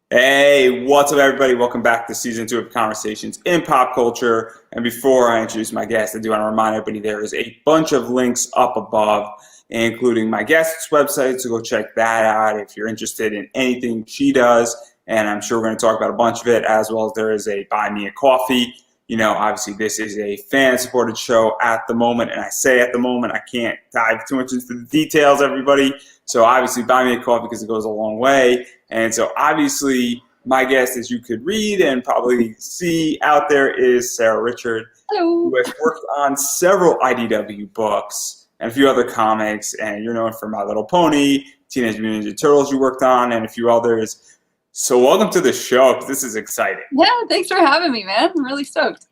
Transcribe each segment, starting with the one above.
Hey, what's up, everybody? Welcome back to season 2 of Conversations in Pop Culture. And before I introduce my guest, I do want to remind everybody there is a bunch of links up above, including my guest's website. So go check that out if you're interested in anything she does. And I'm sure we're going to talk about a bunch of it, as well as there is a Buy Me a Coffee. You know, obviously, this is a fan-supported show at the moment. And I say at the moment, I can't dive too much into the details, everybody. So obviously, buy me a coffee because it goes a long way. And so obviously, my guest, as you could read and probably see out there, is Sara Richard, Hello. who has worked on several IDW books and a few other comics. And you're known for My Little Pony, Teenage Mutant Ninja Turtles you worked on, and a few others. So welcome to the show, because this is exciting. Yeah, thanks for having me, man. I'm really stoked.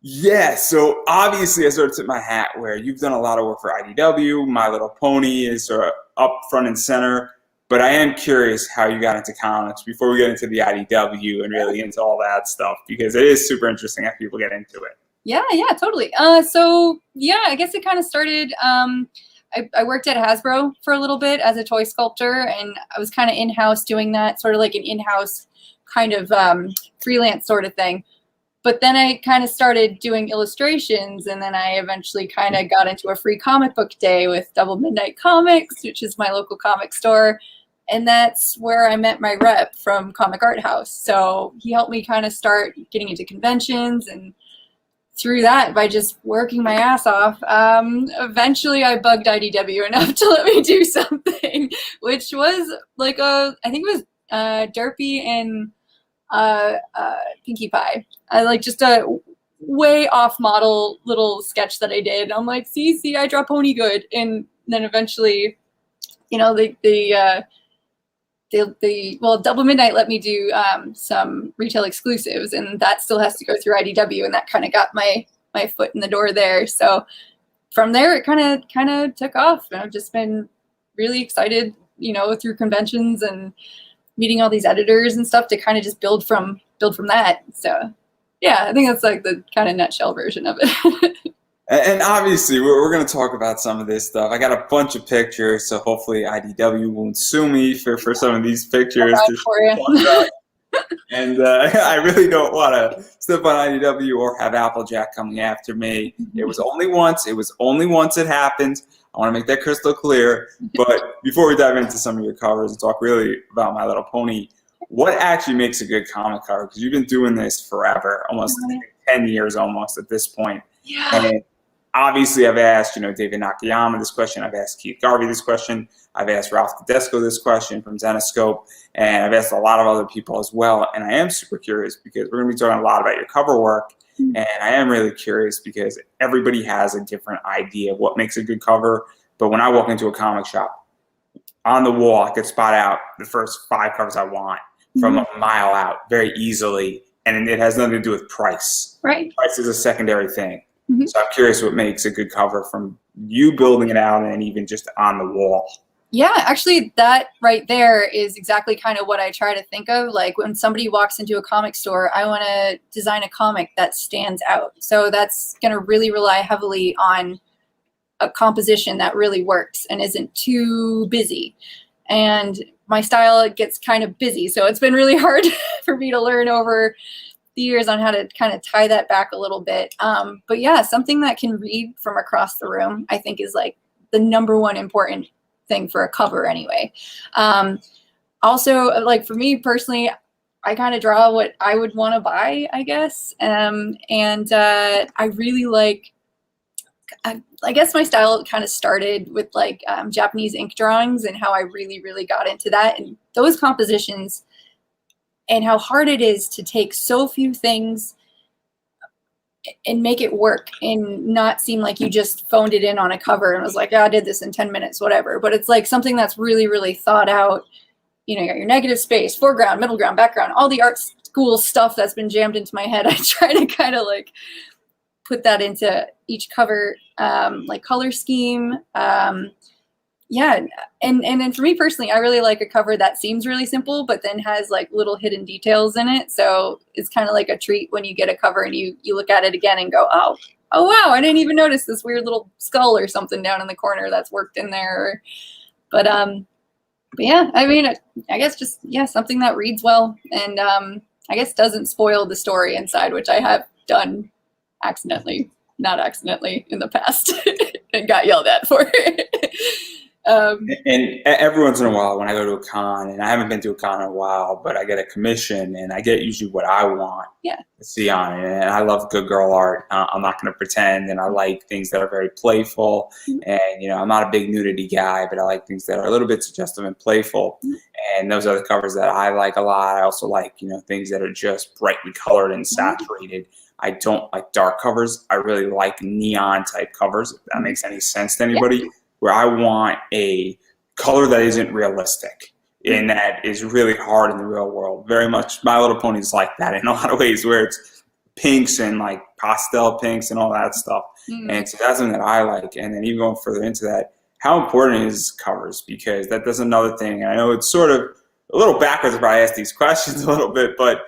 Yeah, so obviously I sort of took my hat where you've done a lot of work for IDW. My Little Pony is sort of up front and center. But I am curious how you got into comics before we get into the IDW and really into all that stuff, because it is super interesting how people get into it. Yeah, totally. I guess it kind of started. I worked at Hasbro for a little bit as a toy sculptor, and I was kind of in-house doing that, sort of like an in-house kind of freelance sort of thing. But then I kind of started doing illustrations, and then I eventually kind of got into a free comic book day with Double Midnight Comics, which is my local comic store. And that's where I met my rep from Comic Art House. So he helped me kind of start getting into conventions, and through that, by just working my ass off, eventually I bugged IDW enough to let me do something, which was like I think it was Derpy and Pinkie Pie. I like just a way off model little sketch that I did. I'm like, see, I draw pony good. And then eventually, you know, Double Midnight let me do some retail exclusives, and that still has to go through IDW, and that kind of got my foot in the door there. So from there, it kind of took off, and I've just been really excited, you know, through conventions and meeting all these editors and stuff to kind of just build from that. So yeah, I think that's like the kind of nutshell version of it. And obviously, we're going to talk about some of this stuff. I got a bunch of pictures, so hopefully IDW won't sue me for some of these pictures. And I really don't want to step on IDW or have Applejack coming after me. It was only once. It happened. I want to make that crystal clear. But before we dive into some of your covers and talk really about My Little Pony, what actually makes a good comic cover? Because you've been doing this forever, almost 10 years almost at this point. Yeah. And obviously, I've asked, David Nakayama this question. I've asked Keith Garvey this question. I've asked Ralph Tedesco this question from Zenoscope. And I've asked a lot of other people as well. And I am super curious because we're going to be talking a lot about your cover work. And I am really curious because everybody has a different idea of what makes a good cover. But when I walk into a comic shop, on the wall, I could spot out the first 5 covers I want from a mile out very easily. And it has nothing to do with price. Right. Price is a secondary thing. So I'm curious what makes a good cover from you building it out and even just on the wall. Yeah, actually, that right there is exactly kind of what I try to think of. Like when somebody walks into a comic store, I want to design a comic that stands out. So that's going to really rely heavily on a composition that really works and isn't too busy. And my style gets kind of busy. So it's been really hard for me to learn over the years on how to kind of tie that back a little bit. But yeah, something that can read from across the room, I think is like the number one important thing for a cover anyway. Also, like for me personally, I kind of draw what I would want to buy, I guess. I really like, I guess my style kind of started with like Japanese ink drawings and how I really, really got into that. And those compositions and how hard it is to take so few things and make it work and not seem like you just phoned it in on a cover and was like, I did this in 10 minutes, whatever. But it's like something that's really, really thought out. You know, you got your negative space, foreground, middle ground, background, all the art school stuff that's been jammed into my head. I try to kind of like put that into each cover, like color scheme. Yeah, and then for me personally, I really like a cover that seems really simple, but then has like little hidden details in it. So it's kind of like a treat when you get a cover and you look at it again and go, oh wow, I didn't even notice this weird little skull or something down in the corner that's worked in there. But But yeah, I mean, I guess just, yeah, something that reads well and I guess doesn't spoil the story inside, which I have done not accidentally in the past and got yelled at for it. And every once in a while when I go to a con, and I haven't been to a con in a while, but I get a commission and I get usually what I want to see on it. And I love good girl art. I'm not going to pretend. And I like things that are very playful. And, I'm not a big nudity guy, but I like things that are a little bit suggestive and playful. And those are the covers that I like a lot. I also like, things that are just brightly colored and saturated. I don't like dark covers. I really like neon type covers, if that makes any sense to anybody. Where I want a color that isn't realistic and that is really hard in the real world. Very much My Little Pony is like that in a lot of ways, where it's pinks and like pastel pinks and all that stuff. And so that's something that I like. And then even going further into that, how important is covers? Because that's another thing. And I know it's sort of a little backwards if I ask these questions a little bit, but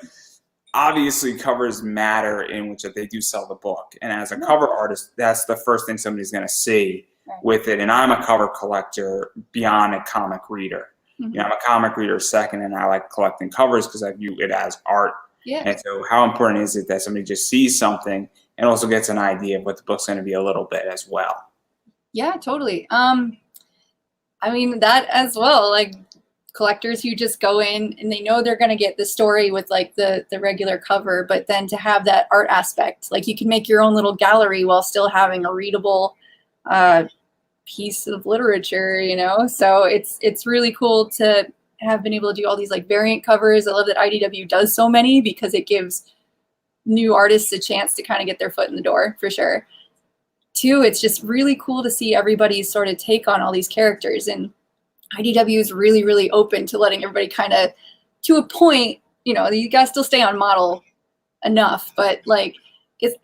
obviously covers matter in which that they do sell the book. And as a cover artist, that's the first thing somebody's going to see with it. And I'm a cover collector beyond a comic reader. I'm a comic reader second, and I like collecting covers because I view it as art. And so how important is it that somebody just sees something and also gets an idea of what the book's going to be a little bit as well? Yeah, totally. I mean, that as well, like collectors who just go in and they know they're going to get the story with like the regular cover, but then to have that art aspect, like you can make your own little gallery while still having a readable piece of literature, so it's really cool to have been able to do all these like variant covers. I love that IDW does so many because it gives new artists a chance to kind of get their foot in the door, for sure. Two, it's just really cool to see everybody's sort of take on all these characters, and IDW is really, really open to letting everybody kind of, to a point, you guys still stay on model enough, but like it's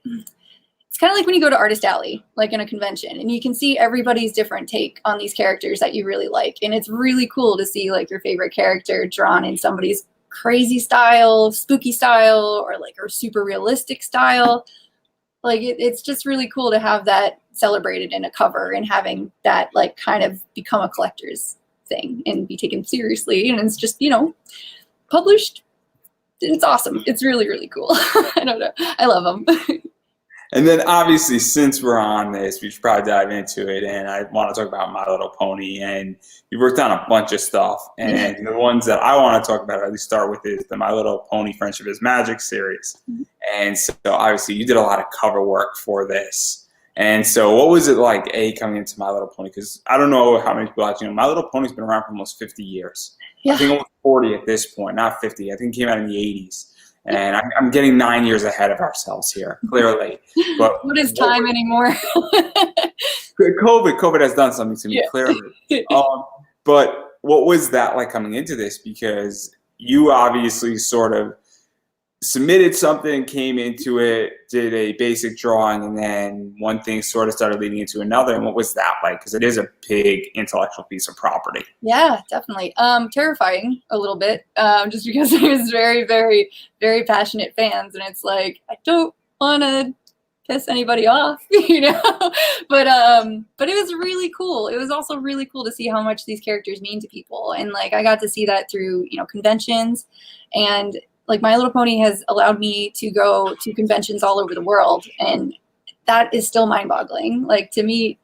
kind of like when you go to Artist Alley, like in a convention, and you can see everybody's different take on these characters that you really like. And it's really cool to see like your favorite character drawn in somebody's crazy style, spooky style, or like or super realistic style. Like it's just really cool to have that celebrated in a cover and having that like kind of become a collector's thing and be taken seriously. And it's just, published. It's awesome. It's really, really cool. I don't know. I love them. And then obviously, since we're on this, we should probably dive into it. And I want to talk about My Little Pony. And you worked on a bunch of stuff. And the ones that I want to talk about, or at least start with, is the My Little Pony Friendship is Magic series. And so obviously you did a lot of cover work for this. And so what was it like, coming into My Little Pony? Because I don't know how many people actually know. My Little Pony's been around for almost 50 years. I think almost 40 at this point, not 50. I think it came out in the 80s. And I'm getting 9 years ahead of ourselves here, clearly. But what is time anymore? COVID has done something to me, clearly. But what was that like coming into this? Because you obviously sort of submitted something, came into it, did a basic drawing, and then one thing sort of started leading into another. And what was that like? Because it is a big intellectual piece of property. Yeah, definitely. Terrifying a little bit, just because there's very, very, very passionate fans, and it's like I don't want to piss anybody off, but it was really cool. It was also really cool to see how much these characters mean to people, and like I got to see that through conventions, and like My Little Pony has allowed me to go to conventions all over the world, and that is still mind-boggling. Like to meet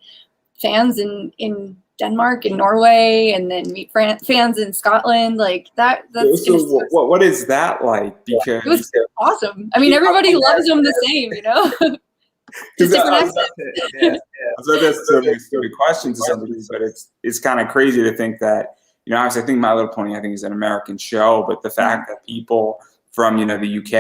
fans in Denmark and Norway, and then meet fans in Scotland, like that's so what is that like? Because it was awesome. I mean, everybody loves them the same, Just different accents. So that's sort of a stupid question to somebody, but it's kind of crazy to think that, obviously I think My Little Pony, I think, is an American show, but the fact that people from, the UK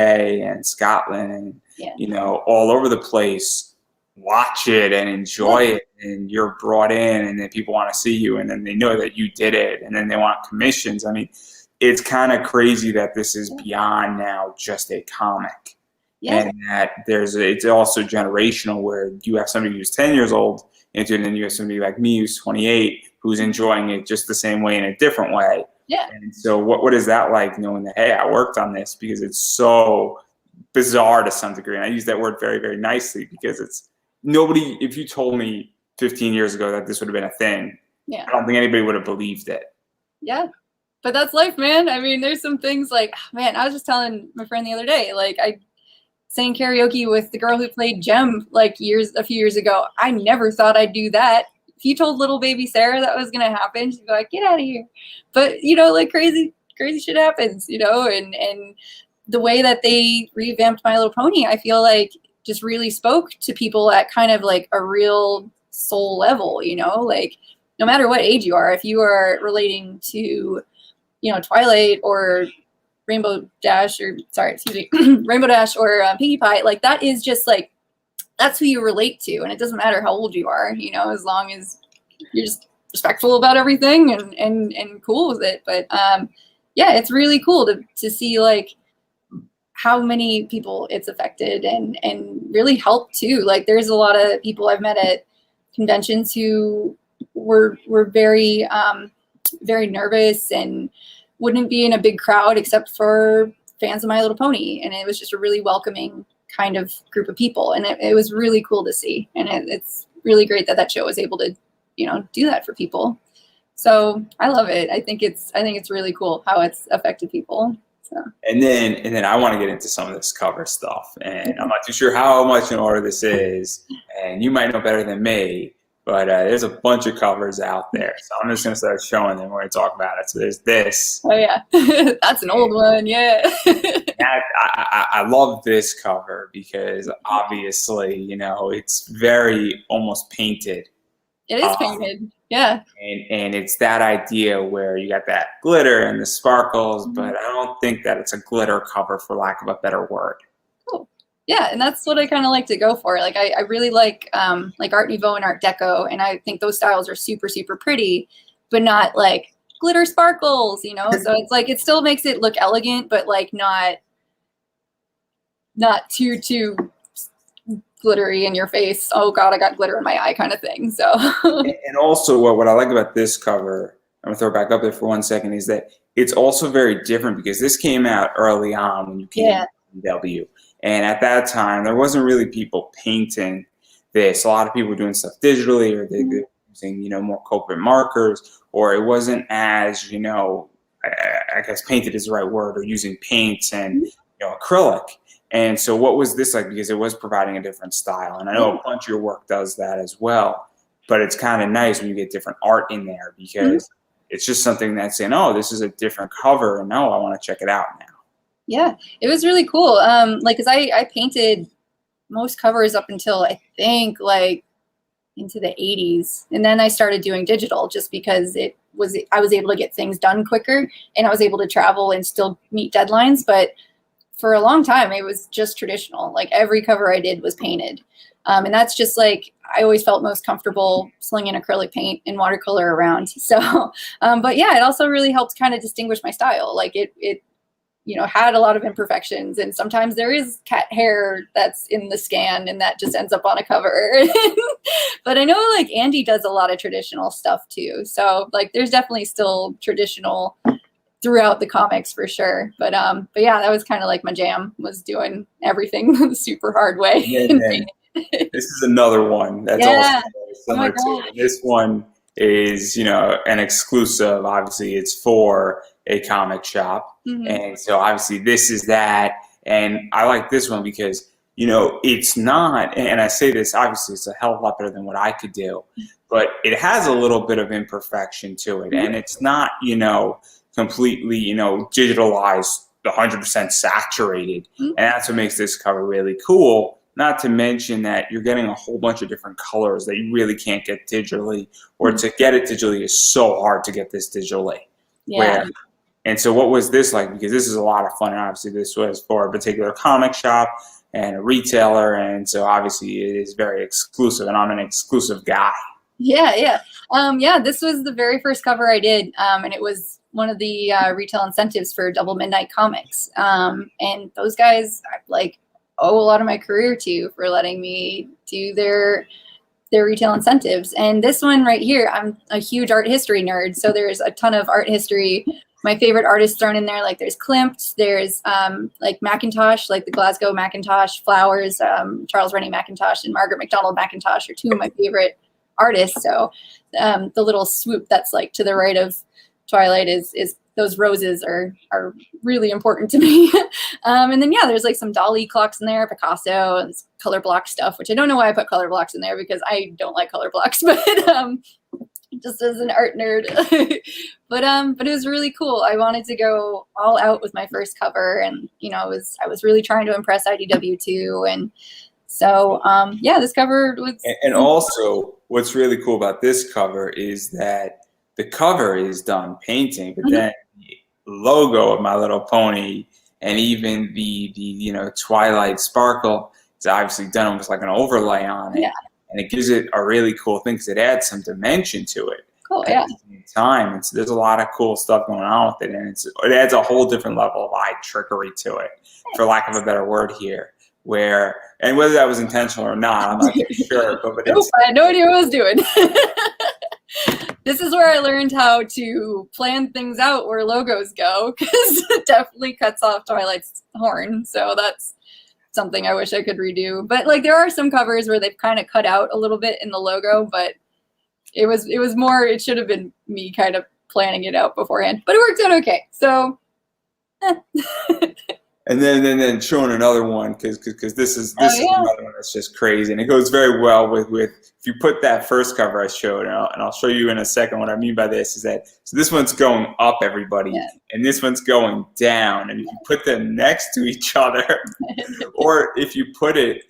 and Scotland and, all over the place watch it and enjoy it, and you're brought in, and then people want to see you, and then they know that you did it, and then they want commissions. I mean, it's kind of crazy that this is beyond now just a comic. And that it's also generational, where you have somebody who's 10 years old into it, and then you have somebody like me who's 28 who's enjoying it just the same way in a different way. And so what is that like, knowing that, hey, I worked on this? Because it's so bizarre to some degree. And I use that word very, very nicely, because it's nobody, if you told me 15 years ago that this would have been a thing, I don't think anybody would have believed it. Yeah. But that's life, man. I mean, there's some things like, man, I was just telling my friend the other day, like I sang karaoke with the girl who played Gem like a few years ago. I never thought I'd do that. If you told little baby Sarah that was gonna happen, she'd be like, get out of here. But like crazy shit happens, and the way that they revamped My Little Pony, I feel like just really spoke to people at kind of like a real soul level, like no matter what age you are, if you are relating to, Twilight or Rainbow Dash or Rainbow Dash or Pinkie Pie, like that is just like, that's who you relate to. And it doesn't matter how old you are, as long as you're just respectful about everything and cool with it. But yeah, it's really cool to see like how many people it's affected and really helped too. Like there's a lot of people I've met at conventions who were very, very nervous and wouldn't be in a big crowd except for fans of My Little Pony. And it was just a really welcoming kind of group of people. And it was really cool to see. And it's really great that show was able to, do that for people. So I love it. I think it's really cool how it's affected people. So. And then I want to get into some of this cover stuff, and I'm not too sure how much in order this is, and you might know better than me, but there's a bunch of covers out there, so I'm just going to start showing them. We're going to talk about it. So there's this. Oh yeah, that's an old one. Yeah. I love this cover because obviously, it's very almost painted. It is painted. Yeah. And it's that idea where you got that glitter and the sparkles, but I don't think that it's a glitter cover, for lack of a better word. Cool. Yeah, and that's what I kind of like to go for. Like I really like Art Nouveau and Art Deco, and I think those styles are super, super pretty, but not like glitter sparkles, So it's like it still makes it look elegant, but like not too glittery in your face. Oh God, I got glitter in my eye kind of thing. So. And also what I like about this cover, I'm gonna throw it back up there for 1 second, is that it's also very different because this came out early on when you came to W. And at that time, there wasn't really people painting this. A lot of people were doing stuff digitally, or they were using, more corporate markers, or it wasn't as, I guess painted is the right word, or using paints and, acrylic. And so what was this like? Because it was providing a different style. And I know a bunch of your work does that as well. But it's kind of nice when you get different art in there, because it's just something that's saying, oh, this is a different cover. And no, I want to check it out now. Yeah, it was really cool. Because I painted most covers up until I think like into the 80s. And then I started doing digital just because I was able to get things done quicker, and I was able to travel and still meet deadlines. But for a long time, it was just traditional. Like every cover I did was painted. And that's just like, I always felt most comfortable slinging acrylic paint and watercolor around. So, but yeah, it also really helped kind of distinguish my style. Like it had a lot of imperfections, and sometimes there is cat hair that's in the scan and that just ends up on a cover. But I know like Andy does a lot of traditional stuff too. So like there's definitely still traditional throughout the comics for sure. But yeah, that was kind of like my jam, was doing everything the super hard way. This is another one that's also similar to it. This one is, an exclusive. Obviously, it's for a comic shop. And so obviously this is that. And I like this one because, it's not, and I say this, obviously it's a hell of a lot better than what I could do, but it has a little bit of imperfection to it. And it's not, completely, digitalized, 100% saturated. And that's what makes this cover really cool. Not to mention that you're getting a whole bunch of different colors that you really can't get digitally, or to get it digitally is so hard to get this digitally. Yeah. And so what was this like? Because this is a lot of fun. And obviously this was for a particular comic shop and a retailer. And so obviously it is very exclusive, and I'm an exclusive guy. Yeah. This was the very first cover I did. And it was one of the retail incentives for Double Midnight Comics. And those guys owe a lot of my career to, for letting me do their retail incentives. And this one right here, I'm a huge art history nerd, so there's a ton of art history. My favorite artists thrown in there, like there's Klimt, there's like Macintosh, like the Glasgow Macintosh Flowers, Charles Rennie Macintosh and Margaret MacDonald Macintosh are two of my favorite artists. So the little swoop that's like to the right of Twilight is those roses are really important to me. And then there's like some Dali clocks in there, Picasso, and color block stuff, which I don't know why I put color blocks in there because I don't like color blocks, but just as an art nerd. But it was really cool. I wanted to go all out with my first cover, and I was really trying to impress IDW too, and so this cover was. And also, what's really cool about this cover is that the cover is done painting, but then the logo of My Little Pony and even the Twilight Sparkle is obviously done almost like an overlay on it. Yeah. And it gives it a really cool thing because it adds some dimension to it. Cool, at the same time. And so there's a lot of cool stuff going on with it, and it adds a whole different level of eye trickery to it, for lack of a better word here. And whether that was intentional or not, I'm not too sure. But nope, I had no idea what I was doing. This is where I learned how to plan things out where logos go, because it definitely cuts off Twilight's horn. So that's something I wish I could redo. But like, there are some covers where they've kind of cut out a little bit in the logo, but it was more, it should have been me kind of planning it out beforehand, but it worked out okay. So and then showing another one, because this is another one that's just crazy, and it goes very well with if you put that first cover I showed, and I'll show you in a second what I mean by this, is that so this one's going up, everybody, and this one's going down, and if you put them next to each other, or if you put it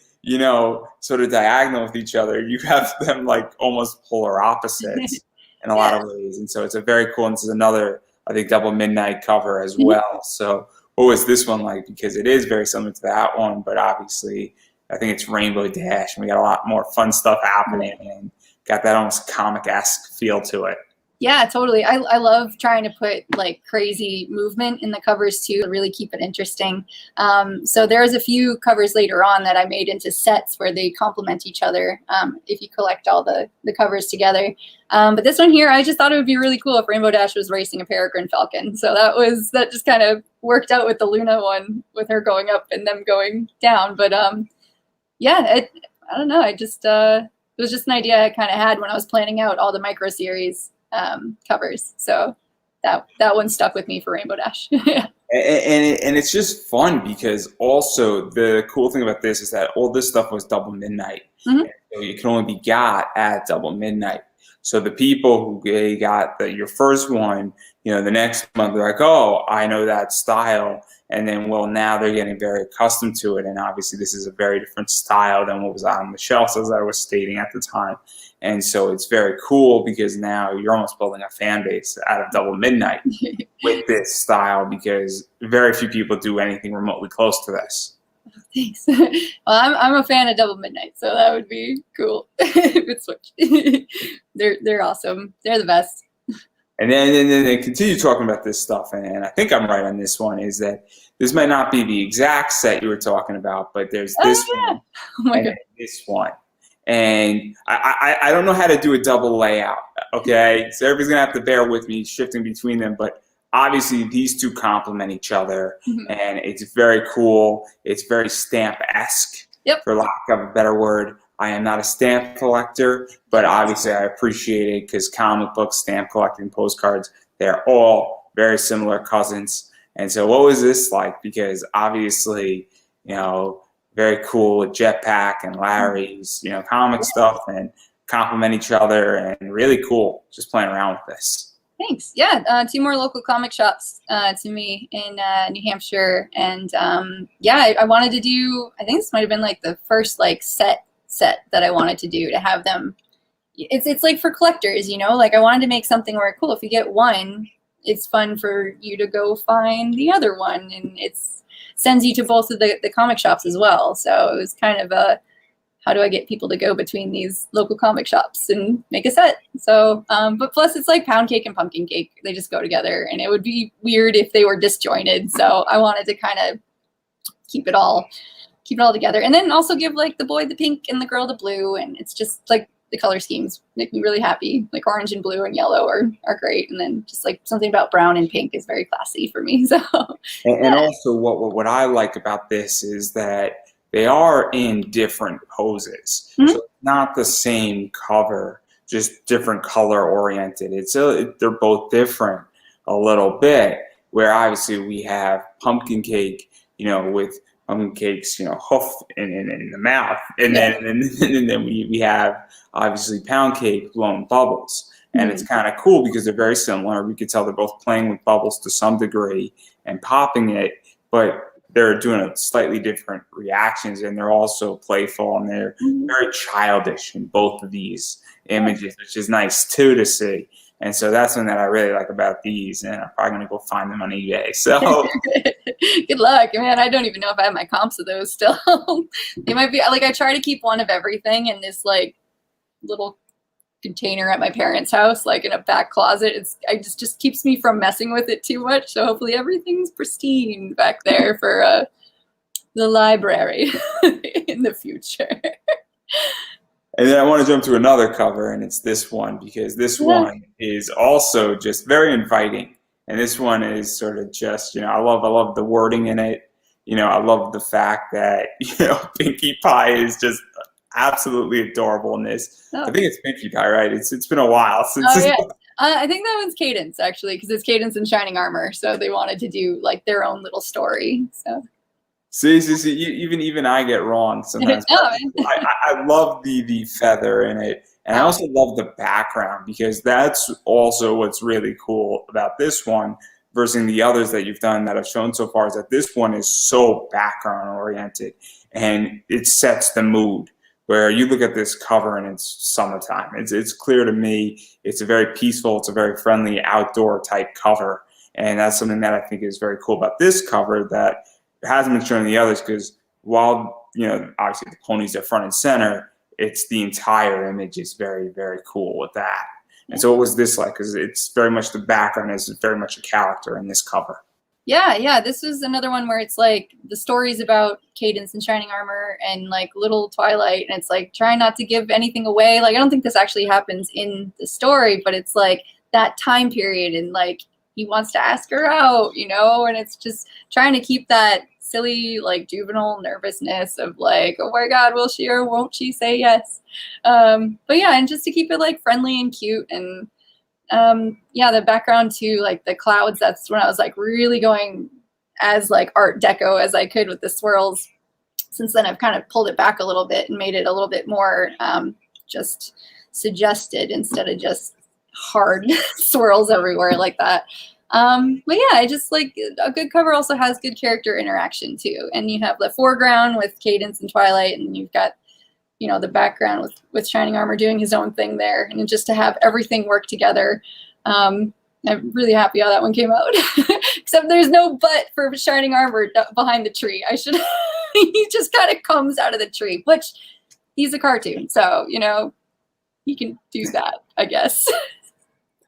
sort of diagonal with each other, you have them like almost polar opposites in a lot of ways, and so it's a very cool. And this is another, I think, Double Midnight cover as well. So what was this one like? Because it is very similar to that one, but obviously I think it's Rainbow Dash, and we got a lot more fun stuff happening, and got that almost comic-esque feel to it. Yeah, totally. I love trying to put like crazy movement in the covers too, to really keep it interesting. So there's a few covers later on that I made into sets where they complement each other if you collect all the covers together. But this one here, I just thought it would be really cool if Rainbow Dash was racing a peregrine falcon. So that just kind of worked out with the Luna one, with her going up and them going down. But I don't know. It was just an idea I kind of had when I was planning out all the micro series covers. So that one stuck with me for Rainbow Dash. And it's just fun, because also the cool thing about this is that all this stuff was Double Midnight. So it can only be got at Double Midnight. So the people who got your first one, the next month they're like, oh, I know that style. And then, now they're getting very accustomed to it. And obviously this is a very different style than what was on the shelves, as I was stating at the time. And so it's very cool, because now you're almost building a fan base out of Double Midnight with this style, because very few people do anything remotely close to this. Thanks. Well, I'm a fan of Double Midnight, so that would be cool if it switched. They're awesome. They're the best. And then they continue talking about this stuff, and I think I'm right on this one, is that this might not be the exact set you were talking about, but there's this one and this one. And I don't know how to do a double layout, okay? So everybody's going to have to bear with me shifting between them, but obviously these two complement each other, and it's very cool. It's very stamp-esque, for lack of a better word. I am not a stamp collector, but obviously I appreciate it, because comic books, stamp collecting, postcards, they're all very similar cousins. And so what was this like? Because obviously, very cool with Jetpack and Larry's, comic stuff, and complement each other, and really cool just playing around with this. Thanks. Yeah, 2 more local comic shops to me in New Hampshire. And I wanted to do, I think this might have been like the first like set that I wanted to do, to have them. It's like for collectors, like I wanted to make something where, cool, if you get one, it's fun for you to go find the other one, and it's sends you to both of the comic shops as well. So it was kind of a, how do I get people to go between these local comic shops and make a set? So, but plus it's like pound cake and pumpkin cake. They just go together, and it would be weird if they were disjointed. So I wanted to kind of keep it all together, and then also give like the boy the pink and the girl the blue. And it's just like the color schemes make me really happy. Like orange and blue and yellow are great. And then just like something about brown and pink is very classy for me. So, and also what I like about this is that they are in different poses. So it's not the same cover, just different color oriented. They're both different. a little bit, where obviously we have pumpkin cake, with pumpkin cakes, hoof in the mouth, and then we have obviously pound cake blowing bubbles. And it's kind of cool because they're very similar. We could tell they're both playing with bubbles to some degree and popping it, but they're doing a slightly different reactions, and they're also playful, and they're very childish in both of these images, which is nice too to see. And so that's something that I really like about these, and I'm probably gonna go find them on eBay. So good luck, man. I don't even know if I have my comps of those still. They might be like, I try to keep one of everything in this like little container at my parents' house, like in a back closet. I just keeps me from messing with it too much. So hopefully everything's pristine back there for the library in the future. And then I want to jump to another cover, and it's this one, because this one is also just very inviting. And this one is sort of just, I love the wording in it. I love the fact that, Pinkie Pie is just absolutely adorable in this. I think it's Pinkie Pie, right? It's been a while since. Oh yeah, I think that one's Cadence actually, because it's Cadence in Shining Armor, so they wanted to do like their own little story. So see, even I get wrong sometimes. I love the feather in it, and I also love the background, because that's also what's really cool about this one versus the others that you've done that I've shown so far, is that this one is so background oriented, and it sets the mood. Where you look at this cover and it's summertime. It's clear to me it's a very peaceful, it's a very friendly outdoor type cover. And that's something that I think is very cool about this cover that hasn't been shown in the others, because while, obviously the ponies are front and center, it's the entire image is very, very cool with that. And so what was this like? Because it's very much, the background is very much a character in this cover. Yeah. This was another one where it's like the story's about Cadence and Shining Armor and like little Twilight, and it's like trying not to give anything away. Like I don't think this actually happens in the story, but it's like that time period, and like he wants to ask her out, and it's just trying to keep that silly like juvenile nervousness of like, oh my God, will she or won't she say yes? But yeah, and just to keep it like friendly and cute, and the background too, like the clouds, that's when I was like really going as like Art Deco as I could with the swirls. Since then I've kind of pulled it back a little bit and made it a little bit more just suggested instead of just hard swirls everywhere like that. But yeah, I just like a good cover also has good character interaction too. And you have the foreground with Cadence and Twilight, and you've got the background with Shining Armor doing his own thing there, and just to have everything work together. I'm really happy how that one came out. Except there's no butt for Shining Armor behind the tree. He just kind of comes out of the tree, which he's a cartoon, so he can do that, I guess.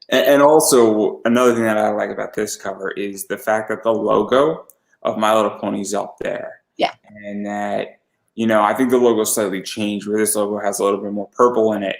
And also another thing that I like about this cover is the fact that the logo of My Little Pony's up there. Yeah. And that, I think the logo slightly changed, where this logo has a little bit more purple in it,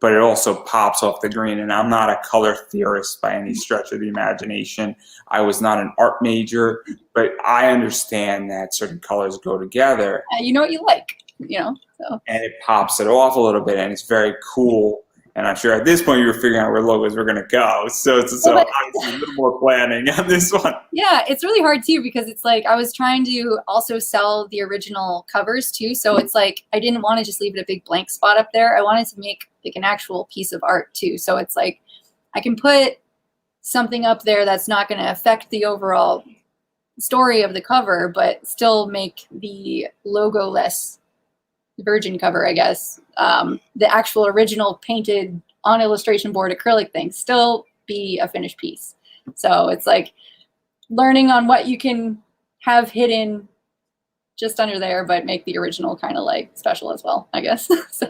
but it also pops off the green. And I'm not a color theorist by any stretch of the imagination. I was not an art major, but I understand that certain colors go together. You know what you like, so. And it pops it off a little bit, and it's very cool. And I'm sure at this point you were figuring out where logos were going to go. So obviously a little more planning on this one. Yeah, it's really hard too, because it's like I was trying to also sell the original covers too. So it's like I didn't want to just leave it a big blank spot up there. I wanted to make like an actual piece of art too. So it's like I can put something up there that's not going to affect the overall story of the cover, but still make the logo less virgin cover, I guess. The actual original painted on illustration board acrylic thing still be a finished piece. So it's like learning on what you can have hidden just under there, but make the original kind of like special as well, I guess. So.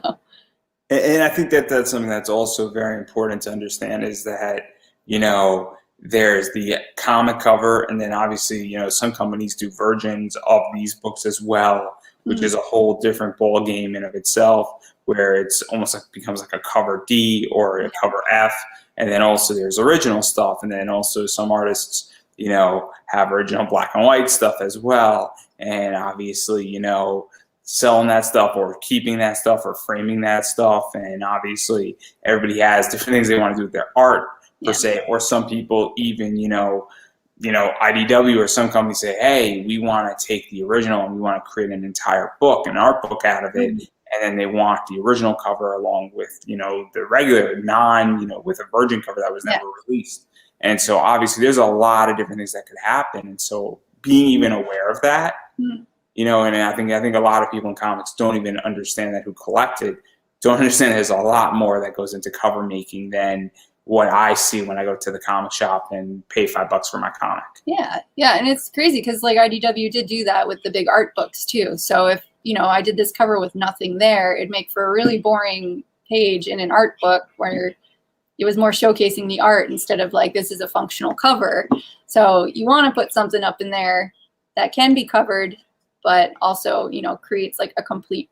And I think that that's something that's also very important to understand, is that, there's the comic cover, and then obviously, some companies do versions of these books as well, which is a whole different ball game in of itself, where it's almost like becomes like a cover D or a cover F. And then also there's original stuff. And then also some artists, have original black and white stuff as well. And obviously, selling that stuff or keeping that stuff or framing that stuff. And obviously everybody has different things they want to do with their art. per se, or some people even, IDW or some companies say, hey, we want to take the original and we want to create an entire book, an art book out of it. And then they want the original cover along with, the regular with a virgin cover that was never released. And so obviously there's a lot of different things that could happen. And so being even aware of that, and I think a lot of people in comics don't even understand that, who collect it, don't understand there's a lot more that goes into cover making than what I see when I go to the comic shop and pay $5 for my comic. Yeah. And it's crazy because like IDW did do that with the big art books too. So if, I did this cover with nothing there, it'd make for a really boring page in an art book where it was more showcasing the art instead of like, this is a functional cover. So you want to put something up in there that can be covered, but also, creates like a complete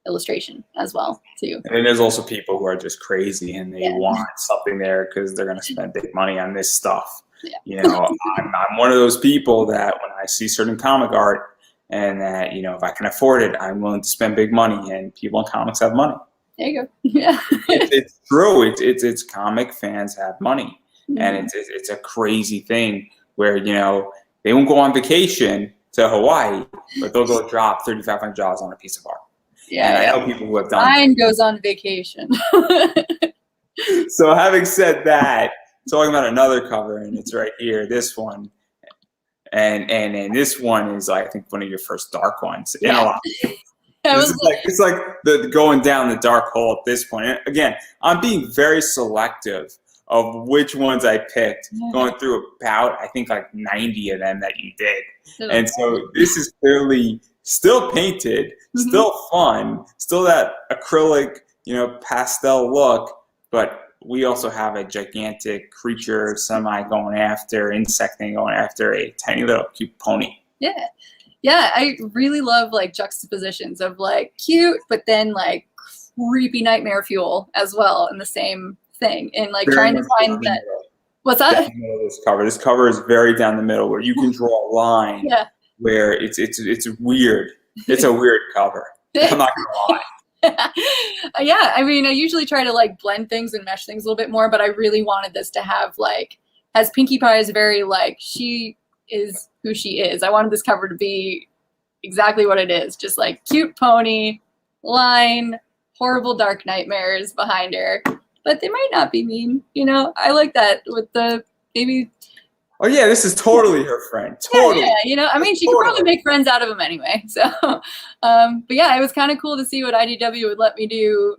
illustration as well too. And then there's also people who are just crazy and they want something there because they're going to spend big money on this stuff. I'm one of those people that when I see certain comic art and that, if I can afford it, I'm willing to spend big money, and people in comics have money. There you go. Yeah. It's true. It's comic fans have money, and it's a crazy thing where, they won't go on vacation to Hawaii, but they'll go drop $3,500 on a piece of art. Yeah, and I know people who have done mine goes on vacation. So having said that, talking about another cover, and it's right here, this one, and this one is, I think, one of your first dark ones in a lot. It's like the going down the dark hole at this point. And again, I'm being very selective of which ones I picked, going through about, I think, like 90 of them that you did. And so this is clearly still painted, still fun, still that acrylic, pastel look, but we also have a gigantic creature insect thing going after a tiny little cute pony. Yeah, I really love like juxtapositions of like cute, but then like creepy nightmare fuel as well in the same thing, and like trying to find that. What's that? This cover is very down the middle, where you can draw a line. Where it's weird. It's a weird cover. I'm not gonna lie. Yeah, I mean, I usually try to like blend things and mesh things a little bit more, but I really wanted this to have like, as Pinkie Pie is very like, she is who she is. I wanted this cover to be exactly what it is, just like cute pony, line, horrible dark nightmares behind her, but they might not be mean. I like that with the maybe. Oh yeah, this is totally her friend. Totally. Yeah, I mean, she could probably make friends out of him anyway. So, but yeah, it was kind of cool to see what IDW would let me do,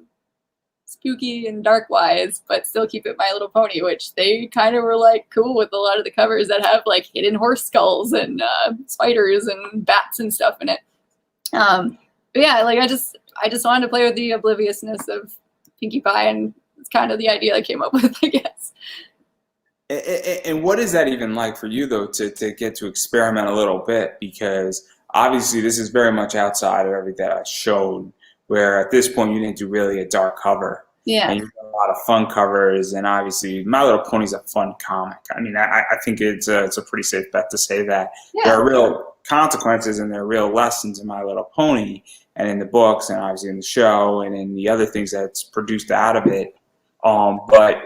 spooky and dark wise, but still keep it My Little Pony, which they kind of were like cool with a lot of the covers that have like hidden horse skulls and spiders and bats and stuff in it. But yeah, like I just wanted to play with the obliviousness of Pinkie Pie, and it's kind of the idea I came up with, I guess. And what is that even like for you, though, to get to experiment a little bit? Because obviously this is very much outside of everything that I showed, where at this point you didn't do really a dark cover. Yeah. And you've got a lot of fun covers, and obviously My Little Pony's a fun comic. I mean, I think it's a pretty safe bet to say that. There are real consequences and there are real lessons in My Little Pony, and in the books, and obviously in the show, and in the other things that's produced out of it. But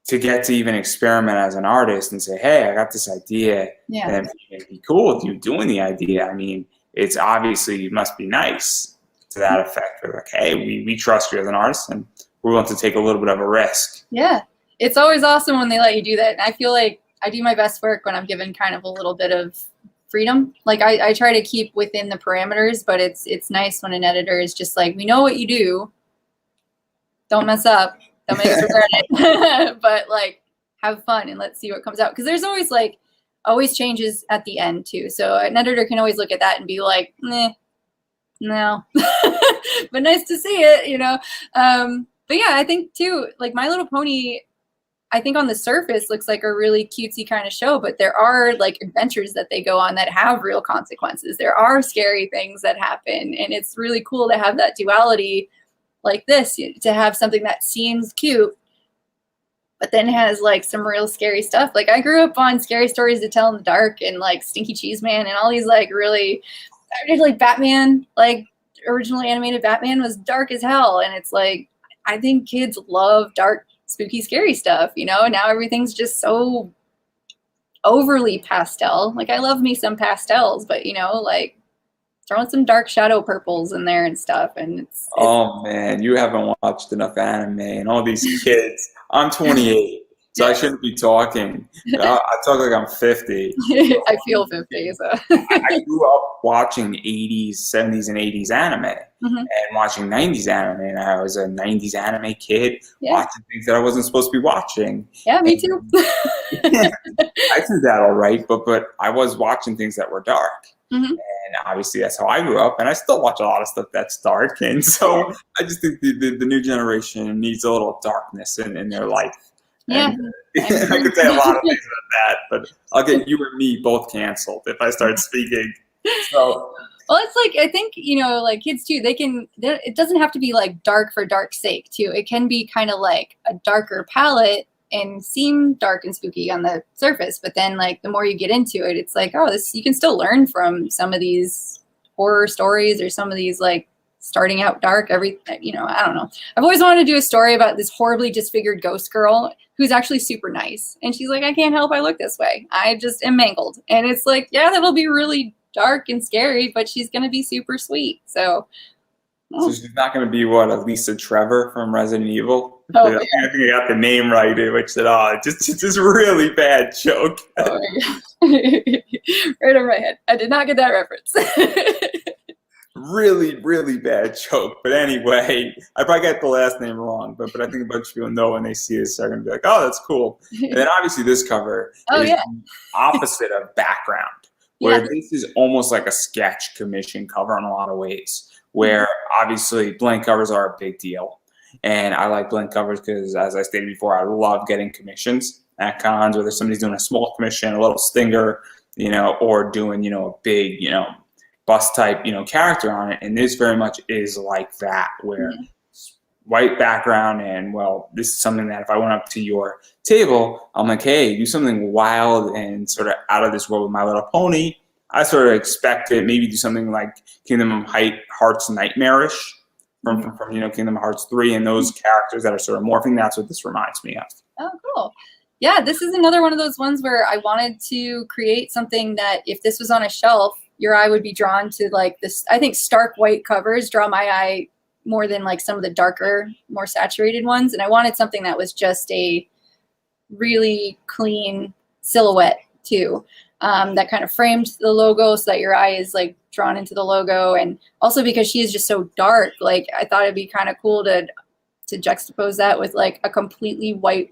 to get to even experiment as an artist and say, hey, I got this idea, and then be cool with you doing the idea. I mean, it's obviously, it must be nice to that effect. We're like, hey, we trust you as an artist, and we're willing to take a little bit of a risk. Yeah, it's always awesome when they let you do that. And I feel like I do my best work when I'm given kind of a little bit of freedom. Like I try to keep within the parameters, but it's nice when an editor is just like, we know what you do. Don't mess up. Don't make us regret it. But like, have fun and let's see what comes out. Because there's always changes at the end too. So an editor can always look at that and be like, no. But nice to see it, But yeah, I think too, like My Little Pony, I think on the surface looks like a really cutesy kind of show, but there are like adventures that they go on that have real consequences. There are scary things that happen, and it's really cool to have that duality like this, to have something that seems cute, but then has like some real scary stuff. Like I grew up on Scary Stories to Tell in the Dark and like Stinky Cheese Man and all these like really, I did like Batman, like originally animated Batman was dark as hell. And it's like, I think kids love dark spooky, scary stuff, you know? Now everything's just so overly pastel. Like, I love me some pastels, but, you know, like, throwing some dark shadow purples in there and stuff, and it's Oh man, you haven't watched enough anime and all these kids. I'm 28, so I shouldn't be talking. I talk like I'm 50. I feel 50, so. I grew up watching 80s, 70s, and 80s anime and watching 90s anime, and I was a 90s anime kid watching things that I wasn't supposed to be watching. Yeah, me too. I did that all right, but I was watching things that were dark. And obviously that's how I grew up, and I still watch a lot of stuff that's dark. And so I just think the new generation needs a little darkness in their life. Yeah. And, I could say a lot of things about that, but I'll get you and me both canceled if I start speaking. So, well, it's like, I think, you know, like kids too, it doesn't have to be like dark for dark's sake too. It can be kind of like a darker palette and seem dark and spooky on the surface, but then like the more you get into it, it's like, oh, you can still learn from some of these horror stories or some of these like starting out dark. You know, I don't know. I've always wanted to do a story about this horribly disfigured ghost girl who's actually super nice, and she's like, I can't help I look this way. I just am mangled, and it's like, yeah, that'll be really dark and scary, but she's gonna be super sweet. So she's not going to be Lisa Trevor from Resident Evil. Oh, I think I got the name right, which said, just this really bad joke. Oh, right over my head. I did not get that reference. Really, really bad joke. But anyway, I probably got the last name wrong, but I think a bunch of people know when they see this, they're going to be like, oh, that's cool. And then obviously this cover is the opposite of background, where this is almost like a sketch commission cover in a lot of ways, where obviously blank covers are a big deal. And I like blank covers because, as I stated before, I love getting commissions at cons, whether somebody's doing a small commission, a little stinger, you know, or doing, you know, a big, you know, bust type, you know, character on it. And this very much is like that, where white background, and well, this is something that if I went up to your table, I'm like, hey, do something wild and sort of out of this world with My Little Pony. I sort of expected maybe do something like Kingdom of Hearts Nightmarish from you know, Kingdom Hearts 3, and those characters that are sort of morphing. That's what this reminds me of. Oh, cool. Yeah, this is another one of those ones where I wanted to create something that if this was on a shelf, your eye would be drawn to like this. I think stark white covers draw my eye more than like some of the darker, more saturated ones. And I wanted something that was just a really clean silhouette too. That kind of framed the logo so that your eye is like drawn into the logo. And also because she is just so dark, like I thought it'd be kind of cool to juxtapose that with like a completely white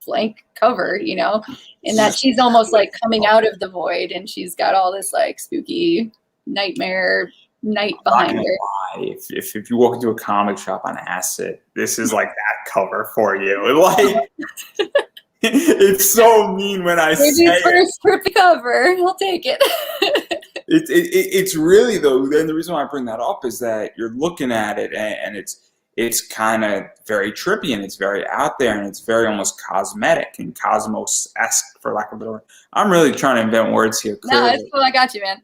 blank cover, you know, and that she's almost like coming out of the void, and she's got all this like spooky nightmare night behind her. If you walk into a comic shop on acid, this is like that cover for you. Like, it's so mean when I say it. First for the cover, I'll take it. It's really, though, then the reason why I bring that up is that you're looking at it and it's kind of very trippy, and it's very out there, and it's very almost cosmetic and cosmos-esque, for lack of a better word. I'm really trying to invent words here. No, that's cool. I got you, man.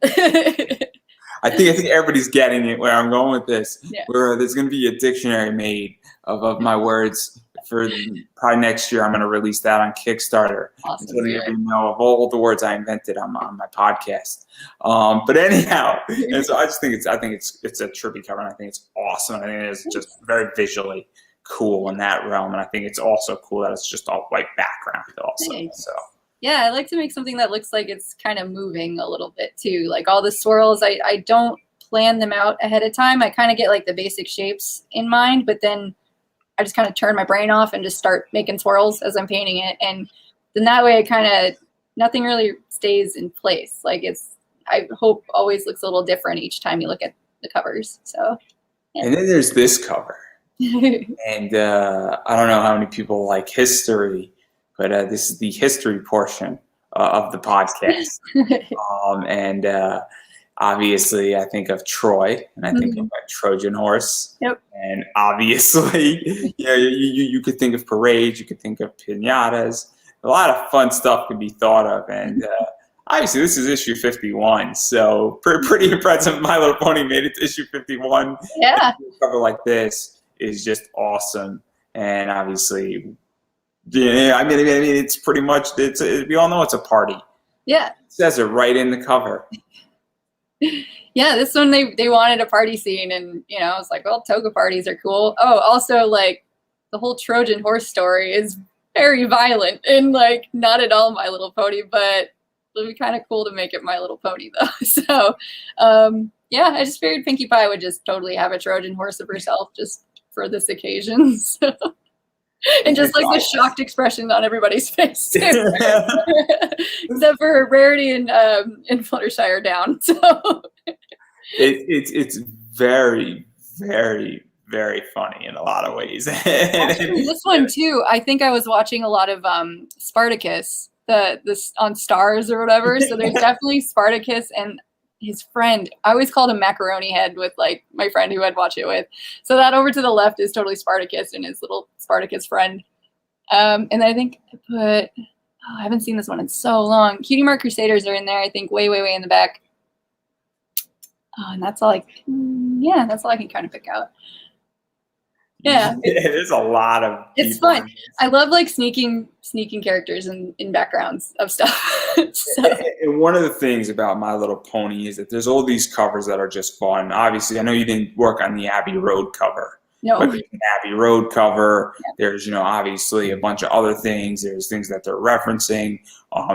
I think everybody's getting it where I'm going with this. Yeah. Where there's going to be a dictionary made of my words for probably next year. I'm going to release that on Kickstarter. Awesome. So that you know of all the words I invented on my podcast. But anyhow, and so I think it's a trippy cover, and I think it's awesome. I think it is just very visually cool in that realm, and I think it's also cool that it's just all white background also. Thanks. So. Yeah, I like to make something that looks like it's kind of moving a little bit too. Like all the swirls, I don't plan them out ahead of time. I kind of get like the basic shapes in mind, but then I just kind of turn my brain off and just start making swirls as I'm painting it. And then that way nothing really stays in place. Like I hope always looks a little different each time you look at the covers. So. Yeah. And then there's this cover. And I don't know how many people like history, but this is the history portion of the podcast. And obviously, I think of Troy, and I think of my Trojan horse. Yep. And obviously, you could think of parades, you could think of piñatas. A lot of fun stuff could be thought of. And obviously, this is issue 51, so pretty impressive. My Little Pony made it to issue 51. Yeah. A cover like this is just awesome. And obviously, Yeah, I mean, it's pretty much, we all know it's a party. Yeah. It says it right in the cover. Yeah, this one they wanted a party scene, and I was like, well, toga parties are cool. Oh, also, like, the whole Trojan horse story is very violent and, like, not at all My Little Pony, but it'd be kind of cool to make it My Little Pony though. So yeah, I just figured Pinkie Pie would just totally have a Trojan horse of herself just for this occasion. So. And just like the shocked expression on everybody's face too. Except for Rarity and Fluttershy are down. So it's very, very, very funny in a lot of ways. Actually, this one too, I think I was watching a lot of Spartacus, this on Stars or whatever. So there's definitely Spartacus and his friend. I always called him Macaroni Head with like my friend who I'd watch it with. So that over to the left is totally Spartacus and his little Spartacus friend. And then I think I haven't seen this one in so long. Cutie Mark Crusaders are in there, I think, way, way, way in the back. And that's all that's all I can kind of pick out. Yeah. There's a lot of it's fun. I love like sneaking characters in backgrounds of stuff. So. And one of the things about My Little Pony is that there's all these covers that are just fun. Obviously, I know you didn't work on the Abbey Road cover. No. But there's an Abbey Road cover. Yeah. There's, obviously a bunch of other things. There's things that they're referencing.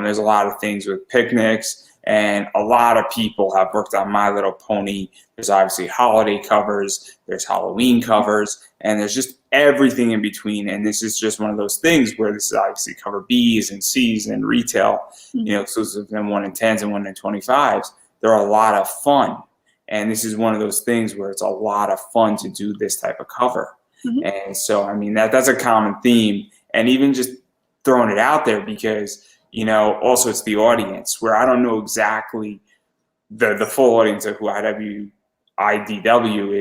There's a lot of things with picnics. And a lot of people have worked on My Little Pony. There's obviously holiday covers, there's Halloween covers, and there's just everything in between. And this is just one of those things where this is obviously cover Bs and Cs and retail, exclusive and 1 in 10s and 1 in 25s. They're a lot of fun. And this is one of those things where it's a lot of fun to do this type of cover. Mm-hmm. And so, I mean, that's a common theme. And even just throwing it out there because also it's the audience where I don't know exactly the full audience of who IDW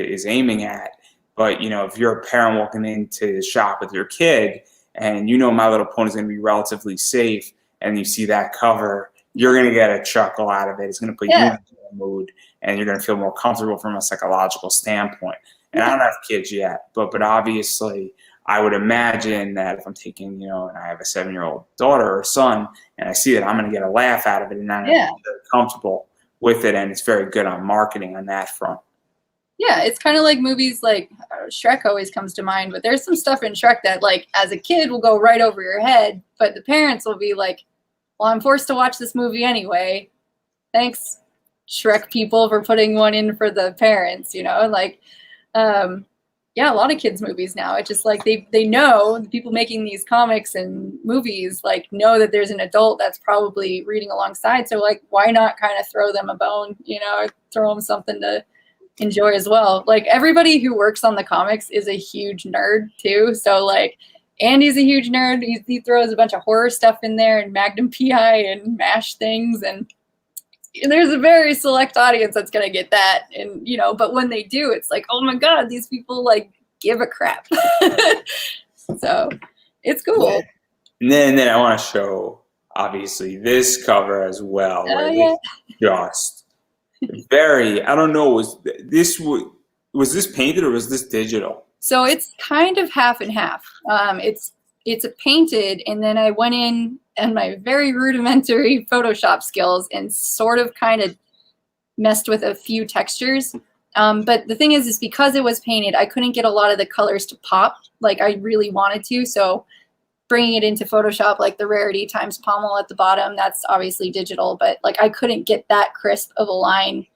is aiming at. But, if you're a parent walking into the shop with your kid and My Little Pony is going to be relatively safe and you see that cover, you're going to get a chuckle out of it. It's going to put you in the mood and you're going to feel more comfortable from a psychological standpoint. And I don't have kids yet, but obviously I would imagine that if I'm taking, and I have a 7-year-old daughter or son, and I see that I'm going to get a laugh out of it, and I'm very comfortable with it, and it's very good on marketing on that front. Yeah, it's kind of like movies like Shrek always comes to mind, but there's some stuff in Shrek that, like, as a kid will go right over your head, but the parents will be like, well, I'm forced to watch this movie anyway. Thanks, Shrek people, for putting one in for the parents, yeah, a lot of kids' movies now. It's just like they know, the people making these comics and movies like know that there's an adult that's probably reading alongside. So like, why not kind of throw them a bone, throw them something to enjoy as well. Like everybody who works on the comics is a huge nerd too. So like Andy's a huge nerd. He throws a bunch of horror stuff in there and Magnum PI and MASH things. And there's a very select audience that's going to get that. And, but when they do, it's like, oh my God, these people like give a crap. So it's cool. And then I want to show, obviously, this cover as well. Just very, I don't know, was this painted or was this digital? So it's kind of half and half. It's a painted, and then I went in and my very rudimentary Photoshop skills and sort of kind of messed with a few textures. But the thing is because it was painted, I couldn't get a lot of the colors to pop like I really wanted to. So bringing it into Photoshop, like the Rarity times pommel at the bottom, that's obviously digital, but like I couldn't get that crisp of a line